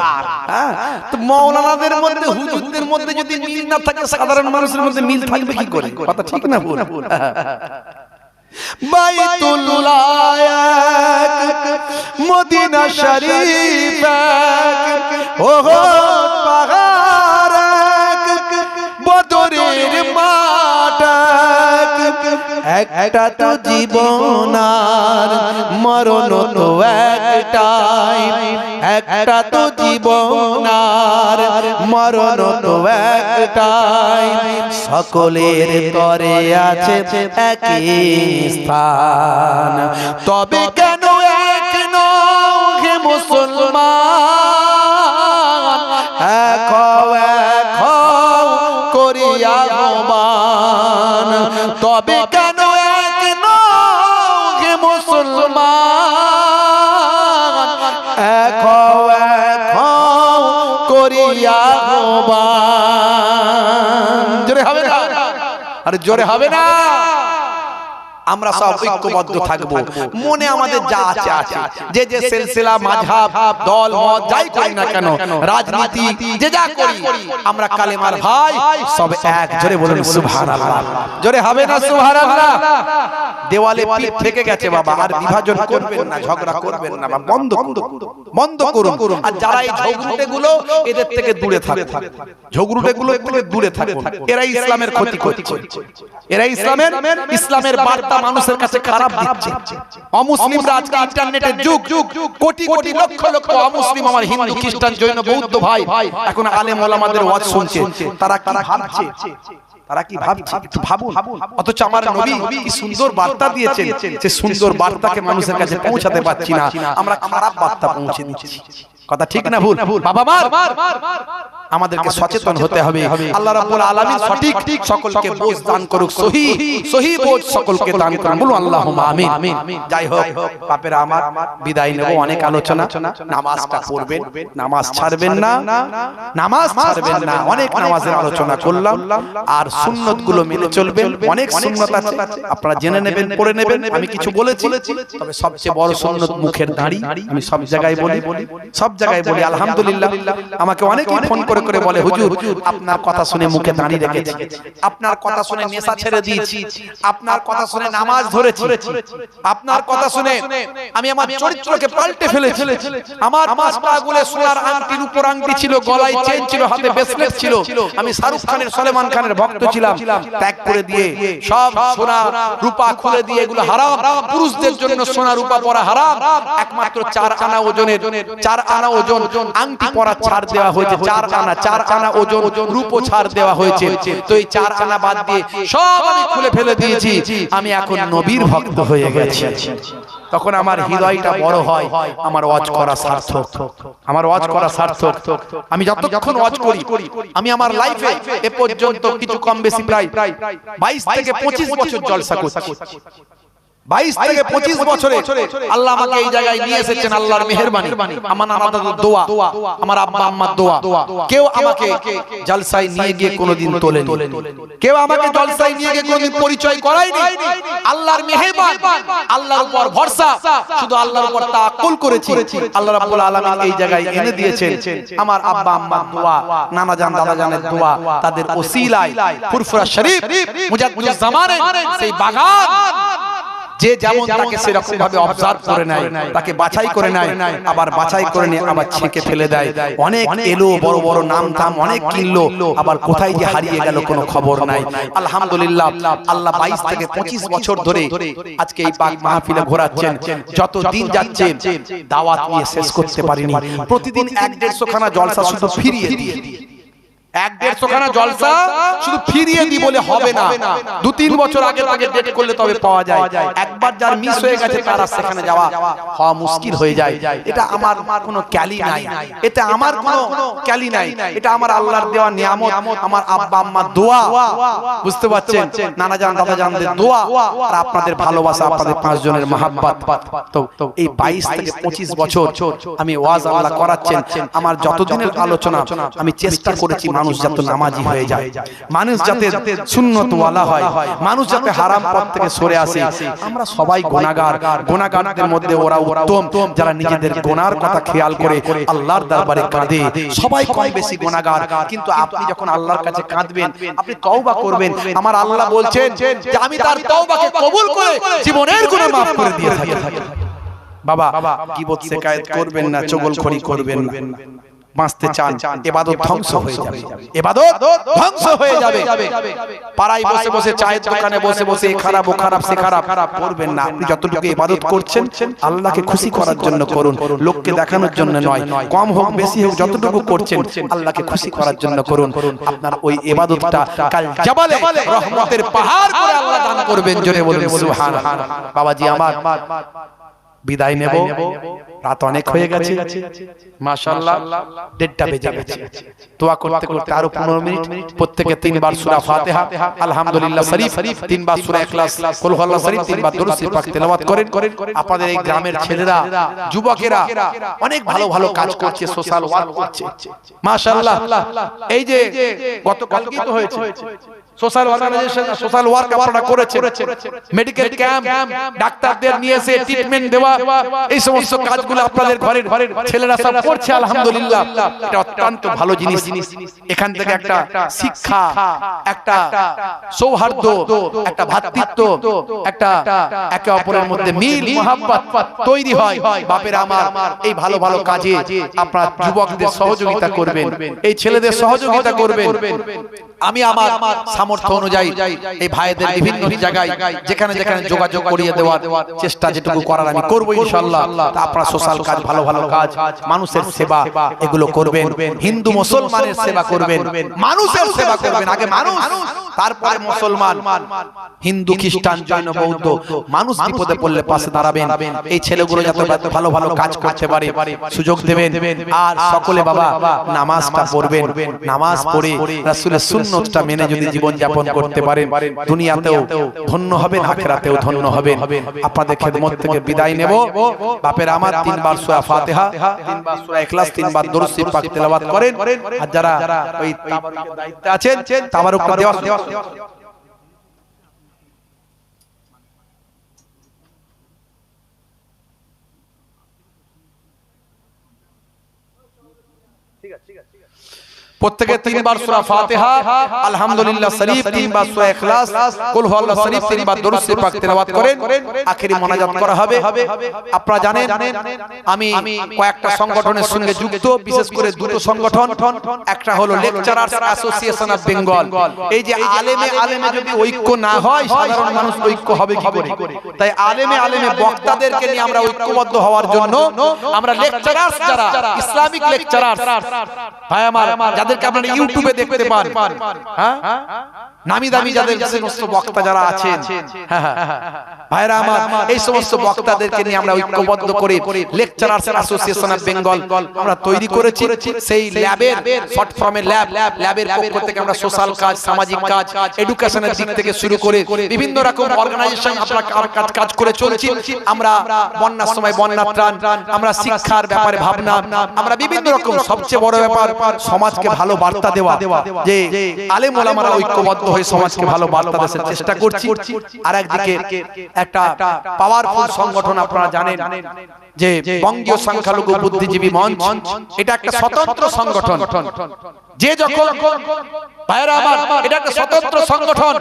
তো মাওলানাদের মধ্যে হুজুরদের মধ্যে যদি মিল না থাকে, সাধারণ মানুষের মধ্যে মিল থাকবে কি করে? কথা ঠিক না ভুল? বাইতুল্লাহ এক, মদিনা শরীফ এক, ওহুদ পাহাড় এক, বদরের মাঠ এক। একটা তো জীবন আর মরণ তো একটাই, একটা তো জীবন আর মরণ তো একটাই। সকলের তরে আছে একই স্থান। তবে কেন এক নহে মুসলমান, এক করিয়া হবান। তবে কেন এক নহে মুসলমান, এক করিয়া হবান। জোরে হবে না? আরে জোরে হবে না? আমরা সব ঐক্যবদ্ধ থাকবো, মনে আমাদের যা আছে আছে, যে যে সিলসিলা, মাযহাব, দল, মত যাই করি না কেন, রাজনীতি যে যা করি, আমরা কালেমার ভাই সব এক। জোরে বলুন সুবহানাল্লাহ। জোরে হবে না সুবহানাল্লাহ? দেওয়ালে পিঠ থেকে গেছে বাবা, আর বিভাজন করবেন না, ঝগড়া করবেন না, বন্ধ বন্ধ করুন। আর যারা এই ঝগড়ুটে গুলো, এদের থেকে দূরে থাকুন, ঝগড়ুটে গুলো থেকে দূরে থাকুন। এরা ইসলামের ক্ষতি করছে, এরা ইসলামের বার্তা মানুষের কাছে খারাপ দিচ্ছে। অমুসলিমরা আজকে ইন্টারনেটের যুগ, কোটি কোটি লক্ষ লক্ষ অমুসলিম, আমার হিন্দু, খ্রিস্টান, জৈন, বৌদ্ধ ভাই এখন আলেম ওলামাদের ওয়াজ শুনছে। তারা কি ভাবছে? তারা কি ভাবছে? একটু ভাবুন। অথচ আমার নবী কি সুন্দর বার্তা দিয়েছেন, সে সুন্দর বার্তাকে মানুষের কাছে পৌঁছাতে পারছি না, আমরা খারাপ বার্তা পৌঁছে দিচ্ছি। কথা ঠিক না ভুল? বাবা মার আমাদেরকে সচেতন হতে হবে। আল্লাহ রাব্বুল আলামিন সঠিক সকলকে বোঝ দান করুক, সহি বোঝ সকলকে দান করুন। বলুন আল্লাহুম্মা আমিন। যাই হোক বাপেরা আমার, বিদায় নেব। অনেক আলোচনা, নামাজটা পড়বেন, নামাজ ছাড়বেন না, নামাজ ছাড়বেন না। অনেক নামাজের আলোচনা করলাম, আর সুন্নাত গুলো মেনে চলবেন। অনেক সুন্নাত আছে, আপনারা জেনে নেবেন, পড়ে নেবেন। আমি কিছু বলেছি, তবে সবচেয়ে বড় সুন্নাত মুখের দাড়ি। আমি সব জায়গায় বলি আলহামদুলিল্লাহ। আমাকে অনেকেই ফোন করে বলে, হুজুর আপনার কথা শুনে মুখে দাড়ি রেখেছি, আপনার কথা শুনে নেশা ছেড়ে দিয়েছি, আপনার কথা শুনে নামাজ ধরেছি, আপনার কথা শুনে আমি আমার চরিত্রকে পাল্টে ফেলেছি। আমার পাঁচটা আঙ্গুলে সোনার আংটির উপর আংটি ছিল, গলায় চেন ছিল, হাতে ব্রেসলেট ছিল। আমি শাহরুখ খানের, সলমান খানের ভক্ত ছিলাম, ত্যাগ করে দিয়ে সব সোনা রূপা খুলে দিয়ে এগুলো হারাম। পুরুষদের জন্য সোনা রূপা পরা হারাম। একমাত্র 4 আনা ওজনের, 4 আনা ওজন আংটি পরা ছাড় দেওয়া হয়েছে। 4 আনা ওজন রূপো ছাড় দেওয়া হয়েছে। তো এই 4 আনা বাদ দিয়ে সব আমি খুলে ফেলে দিয়েছি। আমি এখন নবীর ভক্ত হয়ে গেছি। তখন আমার হৃদয়টা বড় হয়, আমার ওয়াজ করা সার্থক, আমার ওয়াজ করা সার্থক। আমি যতক্ষণ ওয়াজ করি, আমি আমার লাইফে এ পর্যন্ত কিছু কম বেশি প্রায় 22 থেকে 25 বছর জলসা করছি। 22 থেকে 25 বছরে আল্লাহ আমাকে এই জায়গায় নিয়ে এসেছেন, আল্লাহর মেহেরবানি, আমার আমাদের দোয়া, আমার আব্বা আম্মার দোয়া। কেউ আমাকে জলসায় নিয়ে গিয়ে কোনোদিন তোলেনি, কেউ আমাকে জলসায় নিয়ে গিয়ে কোনোদিন পরিচয় করায়নি। আল্লাহর মেহেরবান, আল্লাহর উপর ভরসা, শুধু আল্লাহর উপর তাওয়াক্কুল করেছি, আল্লাহ রাব্বুল আলামিন এই জায়গায় এনে দিয়েছেন। আমার আব্বা আম্মার দোয়া, নানা জান দাদা জানের দোয়া, তাদের ওসিলায় ফুরফুরা শরীফ মুজাদ্দিদুজ জামানের সেই বাগান, যে যেমন তাকে সেরকম ভাবে অবজার্ভ করে নেয়, তাকে বাছাই করে নেয়, আবার বাছাই করে নিয়ে আবার ছেঁকে ফেলে দেয়। অনেক এলো, বড় বড় নাম দাম অনেক কিনলো, আবার কোথায় যে হারিয়ে গেল কোনো খবর নাই। আলহামদুলিল্লাহ, আল্লাহ 22 থেকে 25 বছর ধরে আজকে এই পাক মাহফিলে ঘোরাচ্ছেন। যত দিন যাচ্ছে দাওয়াত নিয়ে শেষ করতে পারিনি। প্রতিদিন 1-150 খানা জলসা শুধু ফিরিয়ে দিয়ে, 1-150 খানা জলসা শুধু ফিরিয়ে দি বলে হবে না। 2-3 বছর আগে থেকে ডেট করলে তবে পাওয়া যায়। একবার যার মিস হয়ে গেছে তার আর সেখানে যাওয়া হওয়া মুশকিল হয়ে যায়। এটা আমার কোনো ক্যালি নাই, এটা আমার কোনো ক্যালি নাই, এটা আমার আল্লাহর দেওয়া নিয়ামত, আমার আব্বা আম্মার দোয়া, বুঝতে পারছেন, নানা জান দাদা জানদের দোয়া, আর আপনাদের ভালোবাসা, আপনাদের 5 জনের মহাব্বত। তো এই 22 থেকে 25 বছর আমি ওয়াজ আল্লাহ করাচ্ছেন। আমার যতদিনের আলোচনা আমি চেষ্টা করেছি মানুষ যাতে নামাজি হয়ে যায়, মানুষ যাতে সুন্নত ওয়ালা হয়, মানুষ যাতে হারাম পথ থেকে সরে আসে। আমরা সবাই গুনাহগার, গুনাহগারদের মধ্যে ওরা উত্তম যারা নিজেদের গুনার কথা খেয়াল করে আল্লাহর দরবারে কাঁদে। সবাই কম বেশি গুনাহগার, কিন্তু আপনি যখন আল্লাহর কাছে কাঁদবেন, আপনি তওবা করবেন, আমার আল্লাহ বলছেন যে আমি তার তওবাকে কবুল করে জীবনের গুনাহ maaf করে দিয়ে থাকি। বাবা গীবত শিকায়েত করবেন না, চগলখড়ি করবেন না। বাঁচতে চান, ইবাদত ধ্বংস হয়ে যাবে, ইবাদত ধ্বংস হয়ে যাবে। পাড়ায় বসে বসে, চায়ের দোকানে বসে বসে খারাপ ও খারাপ সে খারাপ করবেন না। আপনি যতটুকু ইবাদত করছেন আল্লাহকে খুশি করার জন্য করুন, লোককে দেখানোর জন্য নয়। কম হোক বেশি হোক যতটুকু করছেন আল্লাহকে খুশি করার জন্য করুন। আপনার ওই ইবাদতটা কাল জাবালে রহমতের পাহাড় করে আল্লাহ দান করবেন। জোরে বলুন সুবহানাল্লাহ। বাবাজি আমার বিদায় নেব, রাত অনেক হয়ে গেছে, মাশাআল্লাহ 1:30 বেজে গেছে। দোয়া করতে করতে আরো 15 মিনিট, প্রত্যেকে 3 বার সূরা ফাতিহা, আলহামদুলিল্লাহ শরীফ, 3 বার সূরা ইখলাস, কুল হুয়াল্লাহু শরীফ, 3 বার দুরূদ শরীফ পাক তেলাওয়াত করেন। আপনাদের এই গ্রামের ছেলেরা, যুবকেরা অনেক ভালো ভালো কাজ করছে, সোশ্যাল ওয়ার্ক করছে, মাশাআল্লাহ। এই যে গতকাল কি তো হয়েছে, সোশ্যাল অর্গানাইজেশন, সোশ্যাল ওয়ার্ক আপনারা করেছেন, মেডিকেল ক্যাম্প, ডাক্তারদের নিয়ে এসে ট্রিটমেন্ট দেওয়া, এই সমস্ত কাজগুলো আপনাদের ঘরের ছেলেরা সব করছে, আলহামদুলিল্লাহ। এটা অত্যন্ত ভালো জিনিস। এখান থেকে একটা শিক্ষা, একটা সৌহার্দ্য, একটা ভ্রাতৃত্ব, একটা একে অপরের মধ্যে মিল মহব্বত তৈরি হয়। বাপের আমার এই ভালো ভালো কাজে আপনারা যুবকদের সহযোগিতা করবেন, এই ছেলেদের সহযোগিতা করবেন। আমি আমার সামর্থ্য অনুযায়ী এই ভাইদের বিভিন্ন জায়গায় যেখানে যেখানে যোগাযোগ করিয়ে দেওয়ার চেষ্টা যেটুকু করার আমি করব ইনশাআল্লাহ। আপনারা সোশ্যাল কাজ, ভালো ভালো কাজ, মানুষের সেবা এগুলো করবেন। হিন্দু মুসলমানের সেবা করবেন, মানুষের সেবা করবেন। আগে মানুষ, তারপরে মুসলমান, হিন্দু খ্রিস্টান জৈন বৌদ্ধ, মানুষ বিপদে পড়লে পাশে দাঁড়াবেন। এই ছেলেগুলো যাতে ভালো ভালো কাজ করতে পারে সুযোগ দেবেন। আর সকলে বাবা নামাজটা পড়বেন, নামাজ পড়ে রাসূলের সুন্নতটা মেনে যদি জীবন যাপন করতে পারেন, দুনিয়াতেও ধন্য হবেন, আখিরাতেও ধন্য হবেন। আপনাদের খেদমত থেকে বিদায় নেব। বাপের আমার 3 বার সূরা ফাতিহা, 3 বার সূরা ইখলাস, 3 বার দুরূদ শরীফ পাক তেলাওয়াত করেন। আর যারা ওই তাবারুকের দায়িত্বে আছেন, তাবারুকটা দেওয়া প্রত্যেকে 3 বার সূরা ফাতিহা, আলহামদুলিল্লাহ শরীফ, 3 বার সূরা ইখলাস, কুল হুয়াল্লাহু শরীফ, 3 বার দুরূদ শরীফ পাক তেলাওয়াত করেন। আখেরি মোনাজাত করা হবে। আপনারা জানেন আমি কয়েকটা সংগঠনের সঙ্গে যুক্ত, বিশেষ করে দুটো সংগঠন। একটা হলো লেকচারার্স অ্যাসোসিয়েশন অফ বেঙ্গল। এই যে আলেমে যদি ঐক্য না হয়, সাধারণ মানুষ ঐক্য হবে কি করে? তাই আলেমে বক্তাদেরকে নিয়ে আমরা ঐক্যবদ্ধ হওয়ার জন্য আমরা লেকচারার্স, যারা ইসলামিক লেকচারার্স ভাই আমার, যাদের যাদেরকে আপনারা ইউটিউবে দেখতে পান, হ্যাঁ নামি দামি যাদের সমস্ত বক্তা যারা আছেন, ভাইরা আমার, এই সমস্ত বক্তাদেরকে নিয়ে আমরা ঐক্যবদ্ধ করে লেকচারার্স অ্যাসোসিয়েশন অফ বেঙ্গল আমরা তৈরি করেছি। সেই ল্যাবের শর্ট ফর্মের ল্যাবের পক্ষ থেকে আমরা সোশ্যাল কাজ, সামাজিক কাজ, এডুকেশনের দিক থেকে শুরু করে বিভিন্ন রকম অর্গানাইজেশন আমরা কাজ করে চলছি। আমরা বন্যার সময় বন্যা ত্রাণ, আমরা শিক্ষার ব্যাপারে ভাবনা, আমরা বিভিন্ন রকম, সবচেয়ে বড় ব্যাপার সমাজকে ভালো বার্তা দেওয়া, যে আলেম ওলামারা ঐক্যবদ্ধ হয়ে সমাজকে ভালো বার্তা দেওয়ার চেষ্টা করছি। আর একদিকে একটা পাওয়ারফুল সংগঠন আপনারা জানেন যে বঙ্গীয় সংখ্যালঘু বুদ্ধিজীবী মঞ্চ, এটা একটা স্বতন্ত্র সংগঠন। যে যখন ভাইরা আমার, এটা একটা স্বতন্ত্র সংগঠন,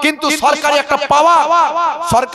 কিন্তু সরকারি একটা পাওয়ার, সরকার